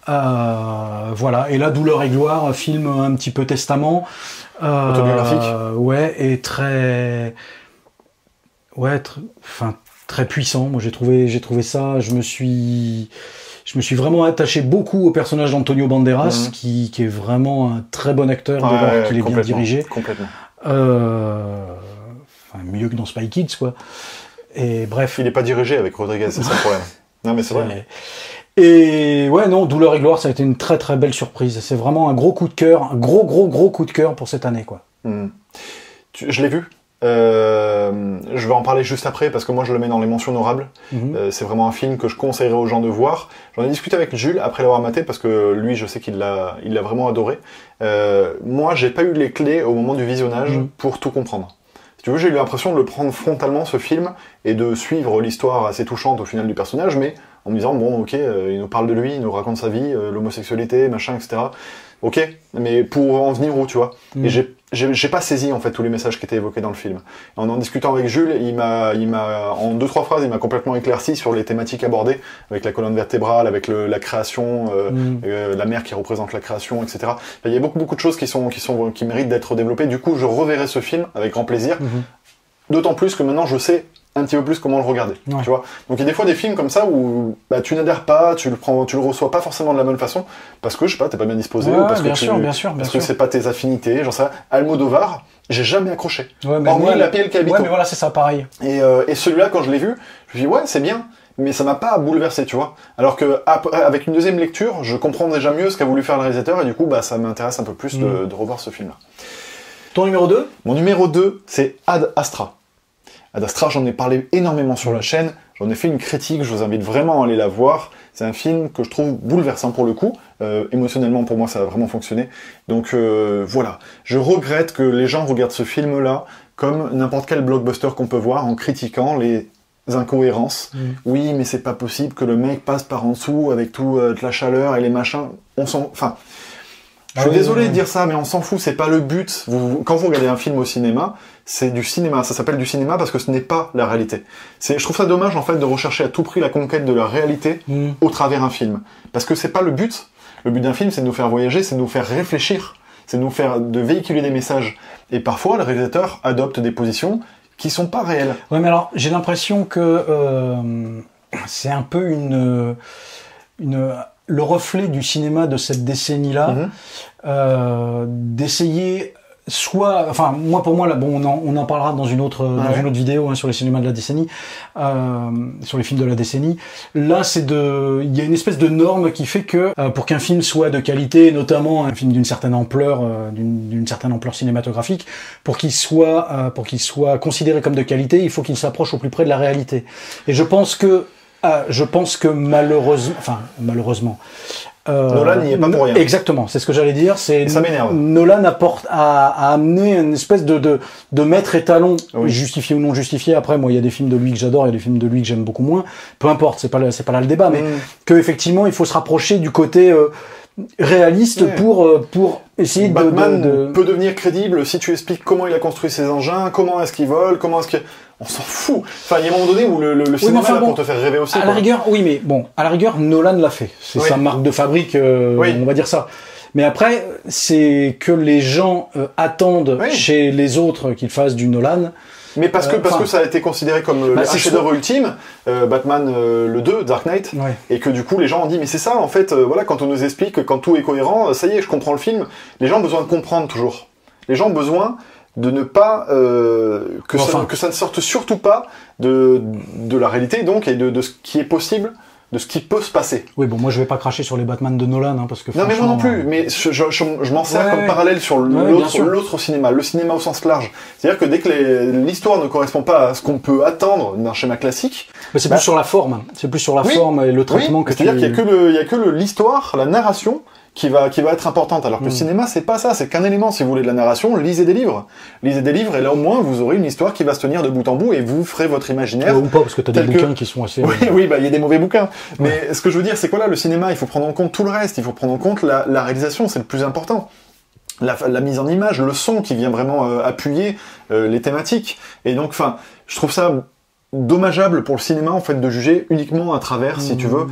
Voilà. Et là, Douleur et gloire, film un petit peu testament. Autobiographique. Ouais, et très puissant. Moi, j'ai trouvé ça. Je me suis vraiment attaché beaucoup au personnage d'Antonio Banderas, qui est vraiment un très bon acteur, dès lors qu'il est bien dirigé. Complètement. Mieux que dans Spy Kids, quoi. Et bref. Il n'est pas dirigé avec Rodriguez, c'est ça le problème. Non, mais c'est vrai. Et ouais, non, Douleur et gloire, ça a été une très très belle surprise. C'est vraiment un gros coup de cœur, un gros coup de cœur pour cette année, quoi. Je l'ai vu. Je vais en parler juste après parce que moi je le mets dans les mentions honorables. C'est vraiment un film que je conseillerais aux gens de voir. J'en ai discuté avec Jules après l'avoir maté parce que lui je sais qu'il l'a vraiment adoré. Moi j'ai pas eu les clés au moment du visionnage pour tout comprendre. Si tu veux, j'ai eu l'impression de le prendre frontalement ce film et de suivre l'histoire assez touchante au final du personnage, mais en me disant bon ok, il nous parle de lui, il nous raconte sa vie, l'homosexualité, machin, etc. Ok, mais pour en venir où, tu vois. Et j'ai pas saisi en fait tous les messages qui étaient évoqués dans le film. En discutant avec Jules, il m'a en 2-3 phrases, il m'a complètement éclairci sur les thématiques abordées, avec la colonne vertébrale, avec la création, la mère qui représente la création, etc. Enfin, il y a beaucoup de choses qui méritent d'être développées. Du coup, je reverrai ce film avec grand plaisir. D'autant plus que maintenant, je sais un petit peu plus comment le regarder, tu vois. Donc il y a des fois des films comme ça où tu n'adhères pas, tu le reçois pas forcément de la bonne façon parce que je sais pas, t'es pas bien disposé, ou parce que c'est pas tes affinités, genre ça. Almodovar, j'ai jamais accroché. Hormis La Piel qui habite. Ouais, mais voilà, c'est ça, pareil. Et celui-là, quand je l'ai vu, je me dis ouais, c'est bien, mais ça m'a pas bouleversé, tu vois. Alors que avec une deuxième lecture, je comprends déjà mieux ce qu'a voulu faire le réalisateur et du coup, ça m'intéresse un peu plus de revoir ce film-là. Ton numéro 2 ? Mon numéro 2, c'est Ad Astra. Ad Astra, j'en ai parlé énormément sur la chaîne, j'en ai fait une critique, je vous invite vraiment à aller la voir. C'est un film que je trouve bouleversant pour le coup, émotionnellement pour moi ça a vraiment fonctionné. Donc voilà, je regrette que les gens regardent ce film-là comme n'importe quel blockbuster qu'on peut voir en critiquant les incohérences. Oui, mais c'est pas possible que le mec passe par en dessous avec toute la chaleur et les machins. Je suis désolé de dire ça, mais on s'en fout, c'est pas le but. Quand vous regardez un film au cinéma, c'est du cinéma. Ça s'appelle du cinéma parce que ce n'est pas la réalité. Je trouve ça dommage, en fait, de rechercher à tout prix la conquête de la réalité au travers d'un film. Parce que c'est pas le but. Le but d'un film, c'est de nous faire voyager, c'est de nous faire réfléchir, c'est de véhiculer des messages. Et parfois, le réalisateur adopte des positions qui sont pas réelles. Ouais, mais alors, j'ai l'impression que c'est un peu le reflet du cinéma de cette décennie-là, d'essayer pour moi là, on en parlera dans une autre vidéo sur les cinémas de la décennie, sur les films de la décennie. Là, il y a une espèce de norme qui fait que pour qu'un film soit de qualité, notamment un film d'une certaine ampleur cinématographique, pour qu'il soit considéré comme de qualité, il faut qu'il s'approche au plus près de la réalité. Et je pense que malheureusement, Nolan n'y est pas pour rien. Exactement, c'est ce que j'allais dire. Ça m'énerve. Nolan a amené une espèce de maître étalon, justifié ou non justifié. Après, moi, il y a des films de lui que j'adore, il y a des films de lui que j'aime beaucoup moins. Peu importe, c'est pas là le débat, mais que effectivement, il faut se rapprocher du côté réaliste pour essayer Batman peut devenir crédible si tu expliques comment il a construit ses engins, comment est-ce qu'il vole, on s'en fout. Enfin, il y a un moment donné où le cinéma est là pour te faire rêver aussi. À la rigueur, Nolan l'a fait. C'est sa marque de fabrique, on va dire ça. Mais après, c'est que les gens attendent chez les autres qu'ils fassent du Nolan. Mais parce que ça a été considéré comme un chef-d'œuvre ultime, Batman le 2, Dark Knight, et que du coup les gens ont dit mais c'est ça en fait, voilà, quand on nous explique que quand tout est cohérent, ça y est, je comprends le film. Les gens ont besoin de comprendre toujours. Les gens ont besoin de ne pas que ça ne sorte surtout pas de la réalité donc et de ce qui est possible, de ce qui peut se passer. Oui, bon, moi je vais pas cracher sur les Batman de Nolan, hein, parce que non mais moi non plus, mais je m'en sers comme parallèle sur l'autre cinéma, le cinéma au sens large. C'est-à-dire que dès que l'histoire ne correspond pas à ce qu'on peut attendre d'un schéma classique, c'est plus sur la forme, c'est plus sur la forme et le traitement que c'est-à-dire qu'il y a que l'histoire, la narration qui va être importante, alors que le cinéma c'est pas ça, c'est qu'un élément. Si vous voulez de la narration, lisez des livres et là au moins vous aurez une histoire qui va se tenir de bout en bout et vous ferez votre imaginaire. Ou pas, parce que t'as des bouquins qui sont assez... Oui, bah il y a des mauvais bouquins, mais ce que je veux dire c'est quoi là, le cinéma, il faut prendre en compte tout le reste, il faut prendre en compte la réalisation, c'est le plus important. La mise en image, le son qui vient vraiment appuyer les thématiques, et donc enfin, je trouve ça dommageable pour le cinéma en fait de juger uniquement à travers, si tu veux,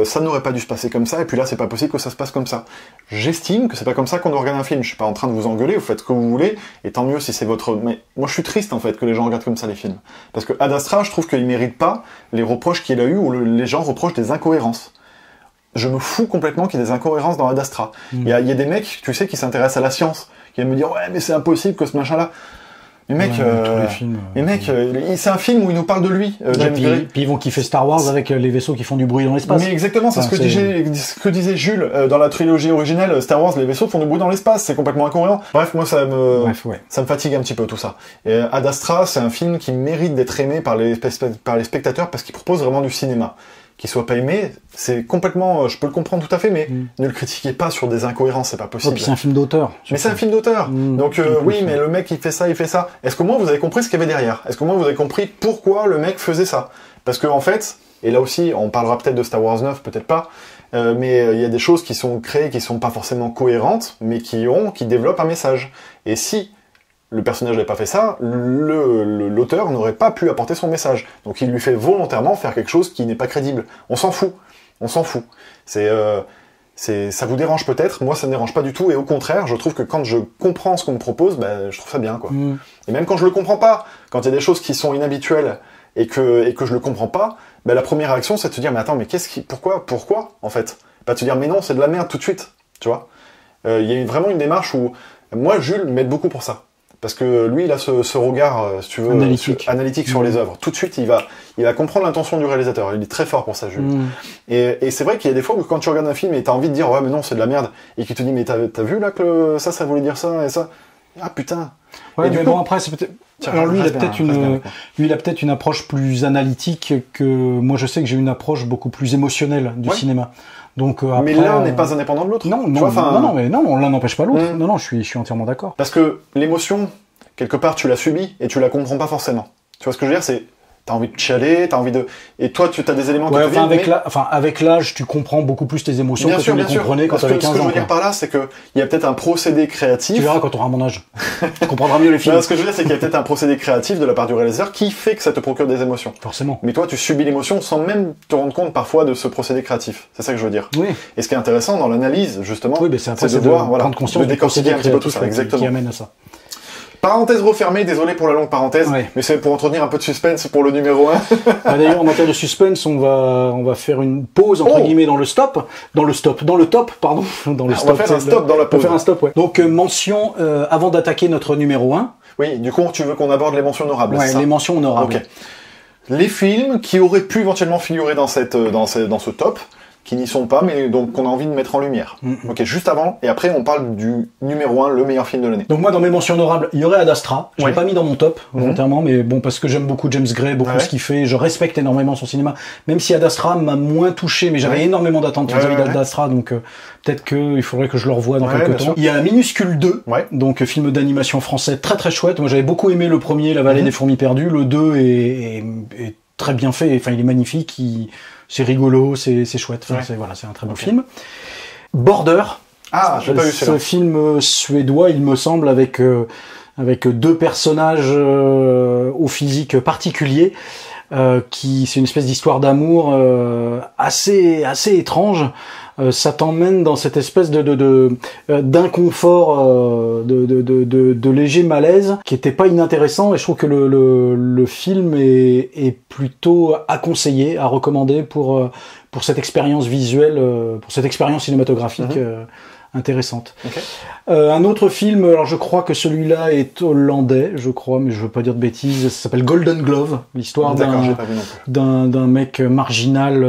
ça n'aurait pas dû se passer comme ça, et puis là c'est pas possible que ça se passe comme ça. J'estime que c'est pas comme ça qu'on doit regarder un film. Je suis pas en train de vous engueuler, vous faites ce que vous voulez, et tant mieux si c'est votre... Mais moi je suis triste en fait que les gens regardent comme ça les films, parce que Ad Astra, je trouve qu'il mérite pas les reproches qu'il a eu, où les gens reprochent des incohérences. Je me fous complètement qu'il y ait des incohérences dans Ad Astra. Il y a des mecs, tu sais, qui s'intéressent à la science, qui viennent me dire ouais mais c'est impossible que ce machin là. Mais mec, c'est un film où il nous parle de lui, James Gray. Puis ils vont kiffer Star Wars avec les vaisseaux qui font du bruit dans l'espace. Mais exactement, c'est ce que disait Jules dans la trilogie originelle. Star Wars, les vaisseaux font du bruit dans l'espace, c'est complètement incohérent. Bref, moi ça me fatigue un petit peu tout ça. Et Ad Astra, c'est un film qui mérite d'être aimé par les spectateurs parce qu'il propose vraiment du cinéma. Qu'il soit pas aimé, c'est complètement, je peux le comprendre tout à fait, mais ne le critiquez pas sur des incohérences, c'est pas possible. Puis c'est un film d'auteur. Mais c'est un film d'auteur. Donc oui, mais le mec il fait ça. Est-ce qu'au moins vous avez compris ce qu'il y avait derrière? Est-ce qu'au moins vous avez compris pourquoi le mec faisait ça? Parce que en fait, et là aussi, on parlera peut-être de Star Wars 9, peut-être pas, mais il y a des choses qui sont créées, qui sont pas forcément cohérentes, mais qui développent un message. Et si le personnage n'avait pas fait ça, l'auteur n'aurait pas pu apporter son message. Donc il lui fait volontairement faire quelque chose qui n'est pas crédible. On s'en fout. Ça vous dérange peut-être, moi ça ne me dérange pas du tout, et au contraire, je trouve que quand je comprends ce qu'on me propose, je trouve ça bien, quoi. Et même quand je le comprends pas, quand il y a des choses qui sont inhabituelles, et que je le comprends pas, la première réaction c'est de se dire, mais attends, mais pourquoi, en fait? Pas de se dire, mais non, c'est de la merde tout de suite, tu vois. Il y a vraiment une démarche où, moi, Jules m'aide beaucoup pour ça. Parce que lui, il a ce regard, si tu veux, analytique sur les œuvres. Tout de suite, il va comprendre l'intention du réalisateur. Il est très fort pour ça, Jules. Et c'est vrai qu'il y a des fois où quand tu regardes un film et t'as envie de dire ouais mais non c'est de la merde, et qu'il te dit mais t'as vu là que ça voulait dire ça et ça, ah putain. Ouais, mais bon après c'est peut-être. Alors lui il a peut-être une approche plus analytique que moi. Je sais que j'ai une approche beaucoup plus émotionnelle du cinéma. Donc après, mais l'un n'est pas indépendant de l'autre. Non, l'un n'empêche pas l'autre. Non, je suis entièrement d'accord. Parce que l'émotion, quelque part, tu l'as subie et tu la comprends pas forcément. Tu vois ce que je veux dire, c'est t'as envie de chialer, t'as envie de... Et toi, tu as des éléments qui te viennent, avec l'âge, tu comprends beaucoup plus tes émotions que tu les comprenais quand tu avais 15 ans. Ce que je veux dire par là, c'est qu'il y a peut-être un procédé créatif... Tu verras quand tu auras mon âge. Tu comprendras mieux les films. Non, ce que je veux dire, c'est qu'il y a peut-être un procédé créatif de la part du réalisateur qui fait que ça te procure des émotions. Forcément. Mais toi, tu subis l'émotion sans même te rendre compte parfois de ce procédé créatif. C'est ça que je veux dire. Oui. Et ce qui est intéressant dans l'analyse, justement, c'est de voir, prendre conscience de décortiquer un petit peu tout ça. Exactement. Qui amène à ça. Parenthèse refermée, désolé pour la longue parenthèse, mais c'est pour entretenir un peu de suspense pour le numéro 1. D'ailleurs, en matière de suspense, on va faire une pause, entre guillemets, dans le top, pardon. On va faire un stop dans la pause. On va faire un stop, ouais. Donc, mention, avant d'attaquer notre numéro 1. Oui, du coup, tu veux qu'on aborde les mentions honorables, c'est ça ? Les mentions honorables. Ok. Les films qui auraient pu éventuellement figurer dans ce top, qui n'y sont pas, mais donc qu'on a envie de mettre en lumière. Ok, juste avant, et après on parle du numéro 1, le meilleur film de l'année. Donc moi, dans mes mentions honorables, il y aurait Ad Astra. Je l'ai pas mis dans mon top, volontairement, mais bon, parce que j'aime beaucoup James Gray, ce qu'il fait, je respecte énormément son cinéma, même si Ad Astra m'a moins touché, mais j'avais énormément d'attentes vis-à-vis d'Ad Astra, donc peut-être qu'il faudrait que je le revoie dans quelques temps. Il y a Minuscule 2, donc film d'animation français très très chouette. Moi j'avais beaucoup aimé le premier, La Vallée des Fourmis Perdues. Le 2 est très bien fait, enfin il est magnifique, c'est rigolo, c'est chouette, c'est un très beau film. Border. Ah, j'ai pas vu celui-là. Ce film suédois, il me semble, avec deux personnages au physique particulier, c'est une espèce d'histoire d'amour assez étrange, ça t'emmène dans cette espèce d'inconfort, de léger malaise qui était pas inintéressant, et je trouve que le film est plutôt à conseiller, à recommander pour cette expérience visuelle, pour cette expérience cinématographique intéressante. Okay. Un autre film, alors je crois que celui-là est hollandais, je crois, mais je veux pas dire de bêtises, ça s'appelle Golden Glove, l'histoire d'un mec marginal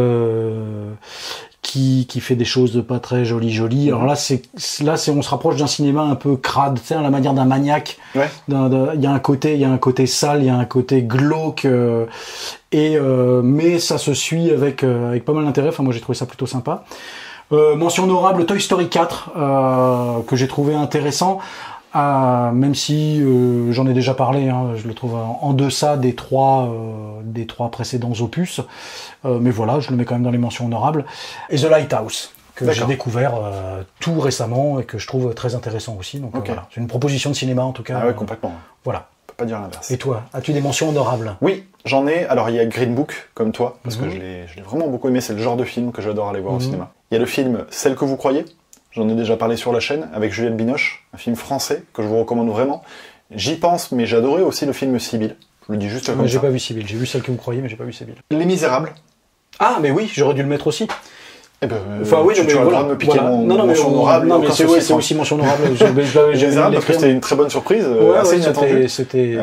qui fait des choses pas très jolies. Alors là, on se rapproche d'un cinéma un peu crade, tu sais, à la manière d'un maniaque. Ouais. Il y a un côté sale, il y a un côté glauque, mais ça se suit avec pas mal d'intérêt. Enfin, moi, j'ai trouvé ça plutôt sympa. Mention honorable Toy Story 4, que j'ai trouvé intéressant, même si j'en ai déjà parlé, hein, je le trouve en deçà des trois précédents opus, mais voilà, je le mets quand même dans les mentions honorables. Et The Lighthouse, que j'ai découvert tout récemment et que je trouve très intéressant aussi. Donc voilà, c'est une proposition de cinéma en tout cas. Ah ouais, complètement. Voilà. On peut pas dire l'inverse. Et toi, as-tu des mentions honorables? Oui, j'en ai. Alors il y a Green Book, comme toi, parce que je l'ai vraiment beaucoup aimé. C'est le genre de film que j'adore aller voir au cinéma. Il y a le film Celle que vous croyez. J'en ai déjà parlé sur la chaîne, avec Juliette Binoche, un film français que je vous recommande vraiment. J'y pense, mais j'ai adoré aussi le film Sibylle. Je le dis juste comme ça. J'ai pas vu Sibylle, j'ai vu Celle que vous croyez, mais j'ai pas vu Sibylle. Les Misérables. Ah, mais oui, j'aurais dû le mettre aussi. Eh ben, enfin, oui, tu as le droit de me piquer mon mention honorable. Non, mais c'est aussi mention honorable. Les Misérables, parce que c'était une très bonne surprise, assez inattendue. C'était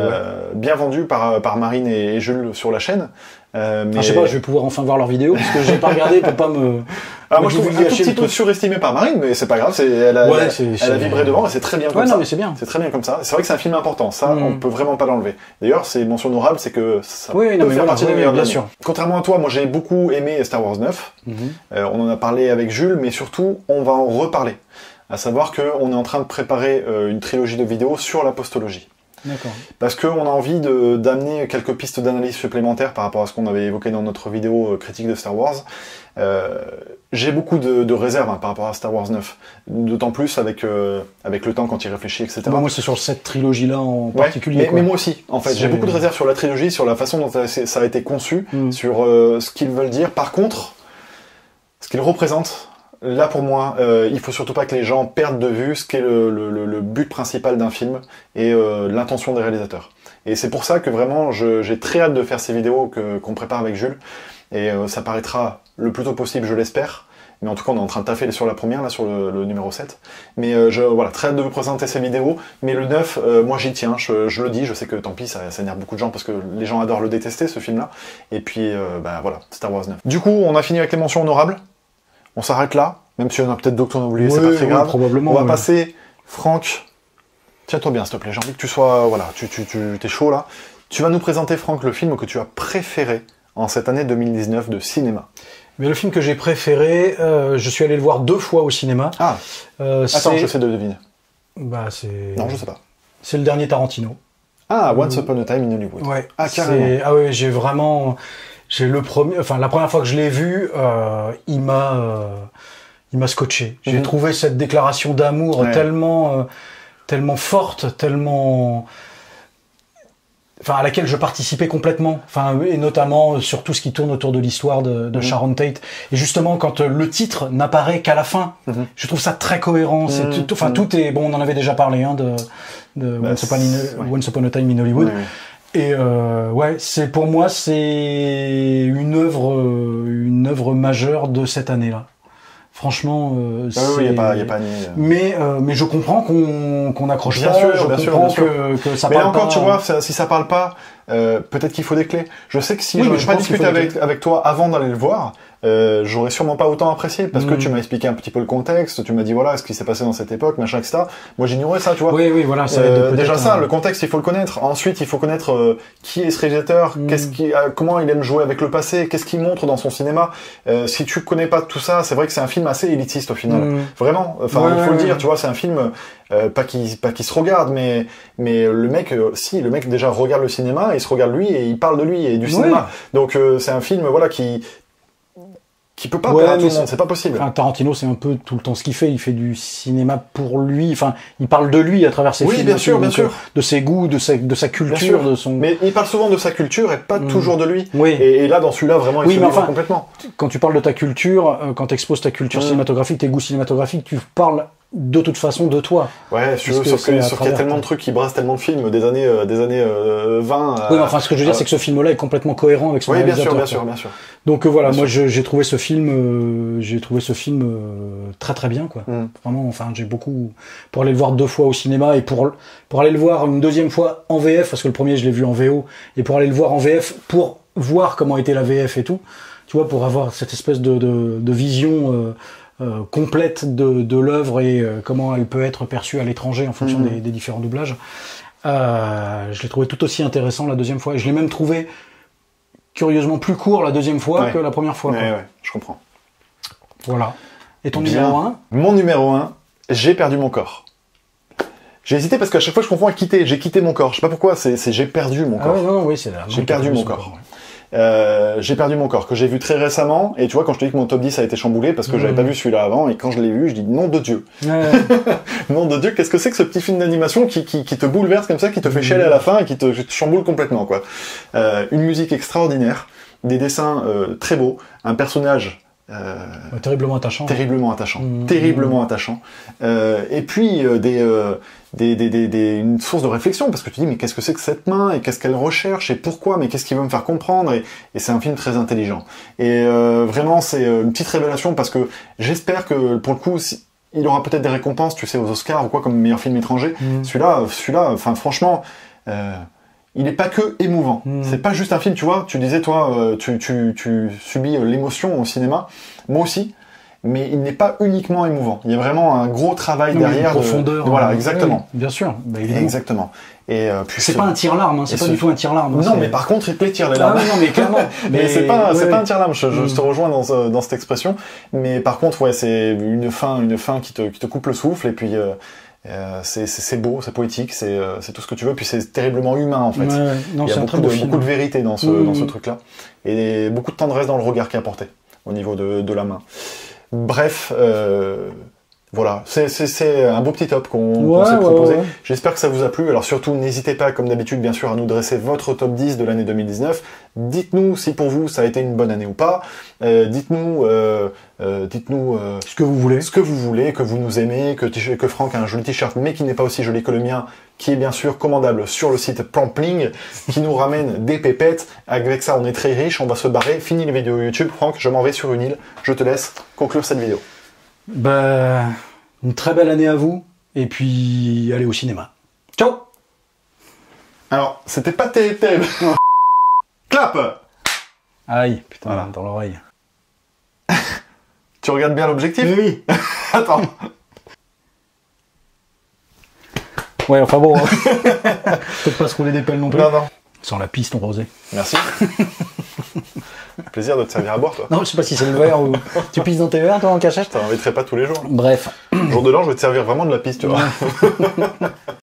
bien vendu par Marine et Jules sur la chaîne. Mais... je sais pas, je vais pouvoir enfin voir leur vidéo, parce que j'ai pas regardé pour pas me... Alors moi je trouve un tout petit peu surestimé par Marine, mais c'est pas grave, elle a vibré devant et c'est très bien comme ça. Non, mais c'est bien. C'est très bien comme ça. C'est vrai que c'est un film important, ça on peut vraiment pas l'enlever. D'ailleurs c'est mention honorable, c'est que ça peut faire partie des meilleurs de l'année. Contrairement à toi, moi j'ai beaucoup aimé Star Wars 9, on en a parlé avec Jules, mais surtout on va en reparler. À savoir qu'on est en train de préparer une trilogie de vidéos sur la postologie. D'accord. Parce qu'on a envie d'amener quelques pistes d'analyse supplémentaires par rapport à ce qu'on avait évoqué dans notre vidéo critique de Star Wars. J'ai beaucoup de réserves par rapport à Star Wars 9, d'autant plus avec le temps quand il réfléchit, etc. Moi c'est sur cette trilogie-là en particulier. Mais moi aussi, en fait, j'ai beaucoup de réserves sur la trilogie, sur la façon dont ça a été conçu, sur ce qu'ils veulent dire. Par contre, ce qu'ils représentent, là pour moi, il faut surtout pas que les gens perdent de vue ce qu'est le but principal d'un film et l'intention des réalisateurs. Et c'est pour ça que vraiment j'ai très hâte de faire ces vidéos qu'on prépare avec Jules, et ça paraîtra le plus tôt possible, je l'espère. Mais en tout cas, on est en train de taffer sur la première, là, sur le numéro 7. Mais voilà, très hâte de vous présenter ces vidéos. Mais le 9, moi j'y tiens, je le dis, je sais que tant pis, ça énerve beaucoup de gens parce que les gens adorent le détester, ce film-là. Et puis, voilà, Star Wars 9. Du coup, on a fini avec les mentions honorables. On s'arrête là, même si on a peut-être d'autres qu'on a oublié, c'est pas très grave. Probablement, on va passer, Franck, tiens-toi bien s'il te plaît, j'ai envie que tu sois, voilà, t'es chaud là. Tu vas nous présenter, Franck, le film que tu as préféré en cette année 2019 de cinéma. Mais le film que j'ai préféré, je suis allé le voir 2 fois au cinéma. Ah, attends, j'essaie de deviner. Bah c'est... Non, je sais pas. C'est le dernier Tarantino. Ah, Once Upon a Time in Hollywood. Ouais. Ah, carrément. Ah ouais, la première fois que je l'ai vu, il m'a scotché. J'ai trouvé cette déclaration d'amour tellement forte, tellement, à laquelle je participais complètement. Et notamment sur tout ce qui tourne autour de l'histoire de Sharon Tate. Et justement, quand le titre n'apparaît qu'à la fin, je trouve ça très cohérent. Tout est, bon, on en avait déjà parlé, Once Upon a Time in Hollywood. Oui. Et pour moi c'est une œuvre majeure de cette année-là. Franchement, il y a pas mais je comprends qu'on accroche bien pas. Sûr, je bien comprends sûr. Que ça mais parle là encore, pas. tu vois, si ça parle pas, peut-être qu'il faut des clés. Je sais que si je n'avais pas discuté avec toi avant d'aller le voir, j'aurais sûrement pas autant apprécié parce que tu m'as expliqué un petit peu le contexte, tu m'as dit voilà ce qui s'est passé dans cette époque, machin, etc. Moi j'ignorais ça, tu vois. Oui, voilà. Ça déjà ça, le contexte, il faut le connaître. Ensuite, il faut connaître qui est ce réalisateur, comment il aime jouer avec le passé, qu'est-ce qu'il montre dans son cinéma. Si tu connais pas tout ça, c'est vrai que c'est un film assez élitiste au final. Vraiment. Il faut le dire, tu vois, c'est un film pas qui se regarde, mais le mec, le mec déjà regarde le cinéma, il se regarde lui et il parle de lui et du cinéma. Donc c'est un film, voilà, qui qui peut pas plaire à tout le monde, c'est pas possible. Enfin, Tarantino, c'est un peu tout le temps ce qu'il fait. Il fait du cinéma pour lui. Enfin, il parle de lui à travers ses films. Oui, bien sûr, bien sûr. De ses goûts, de sa culture, de son. Mais il parle souvent de sa culture et pas toujours de lui. Oui. Et là, dans celui-là, vraiment, il se livre complètement. Quand tu parles de ta culture, quand tu exposes ta culture cinématographique, tes goûts cinématographiques, tu parles de toute façon de toi. Ouais, sauf qu'il y a tellement de trucs qui brassent tellement de films des années 20. Oui, mais enfin, ce que je veux dire, c'est que ce film-là est complètement cohérent avec son réalisateur. Bien sûr. Donc voilà, moi j'ai trouvé ce film, très très bien, quoi. Vraiment, enfin, j'ai beaucoup pour aller le voir 2 fois au cinéma et pour aller le voir une deuxième fois en VF, parce que le premier je l'ai vu en VO, et pour aller le voir en VF pour voir comment était la VF et tout, tu vois, pour avoir cette espèce de vision complète de l'œuvre et comment elle peut être perçue à l'étranger en fonction des différents doublages. Je l'ai trouvé tout aussi intéressant la deuxième fois. Et je l'ai même trouvé curieusement plus court la deuxième fois que la première fois. Ouais, je comprends. Voilà. Et ton numéro 1 ? Mon numéro 1, J'ai perdu mon corps. J'ai hésité parce qu'à chaque fois je confonds avec quitter. J'ai quitté mon corps. Je sais pas pourquoi, c'est j'ai perdu mon corps. Ah ouais, non, oui, c'est là. J'ai perdu mon corps. J'ai perdu mon corps, que j'ai vu très récemment, et tu vois, quand je te dis que mon top 10 a été chamboulé, parce que j'avais pas vu celui-là avant, et quand je l'ai vu, je dis, nom de Dieu. Nom de Dieu, qu'est-ce que c'est que ce petit film d'animation qui te bouleverse comme ça, qui te fait chialer à la fin, et qui te chamboule complètement, quoi. Une musique extraordinaire, des dessins très beaux, un personnage terriblement attachant. Terriblement attachant. Et puis une source de réflexion, parce que tu te dis mais qu'est-ce que c'est que cette main, et qu'est-ce qu'elle recherche, et pourquoi, mais qu'est-ce qu'il veut me faire comprendre, et c'est un film très intelligent. Et vraiment c'est une petite révélation, parce que j'espère que pour le coup il aura peut-être des récompenses, tu sais, aux Oscars ou quoi, comme meilleur film étranger. Celui-là, enfin franchement, il n'est pas que émouvant. C'est pas juste un film, tu vois. Tu disais, toi, tu subis l'émotion au cinéma. Moi aussi. Mais il n'est pas uniquement émouvant. Il y a vraiment un gros travail derrière. Une profondeur. Voilà, exactement. Oui, bien sûr. Bah, exactement. Et puis c'est pas un tire-larme, hein. C'est pas du tout un tire-larme. Non, mais par contre, il te les tire les larmes. Ah, non, mais clairement. mais c'est pas un tire-larme. Je te rejoins dans cette expression. Mais par contre, ouais, c'est une fin qui te coupe le souffle, et puis. C'est beau, c'est poétique, c'est tout ce que tu veux, puis c'est terriblement humain en fait. Non, il y a beaucoup de vérité dans ce truc-là, et beaucoup de tendresse dans le regard qui est apporté au niveau de la main. Bref, voilà, c'est un beau petit top qu'on s'est proposé. J'espère que ça vous a plu. Alors surtout, n'hésitez pas, comme d'habitude, bien sûr, à nous dresser votre top 10 de l'année 2019. Dites-nous si pour vous ça a été une bonne année ou pas. Dites-nous ce que vous voulez, que vous nous aimez, que Franck a un joli t-shirt, mais qui n'est pas aussi joli que le mien, qui est bien sûr commandable sur le site Pampling, qui nous ramène des pépettes. Avec ça, on est très riche, on va se barrer. Fini les vidéos YouTube. Franck, je m'en vais sur une île. Je te laisse conclure cette vidéo. Bah, une très belle année à vous, et puis allez au cinéma. Ciao. Alors, c'était pas terrible. Clap. Aïe, putain, voilà. Dans l'oreille. Tu regardes bien l'objectif ? Oui. Attends. Ouais, enfin bon. Peut-être pas se rouler des pelles non plus. Non. Sans la piste, on rosé. Merci. Plaisir de te servir à boire, toi. Non, je sais pas si c'est le verre ou... Tu pisses dans tes verres, toi, en cachette ? T'en inviterais pas tous les jours. Bref. Jour de l'an, je vais te servir vraiment de la piste, tu vois.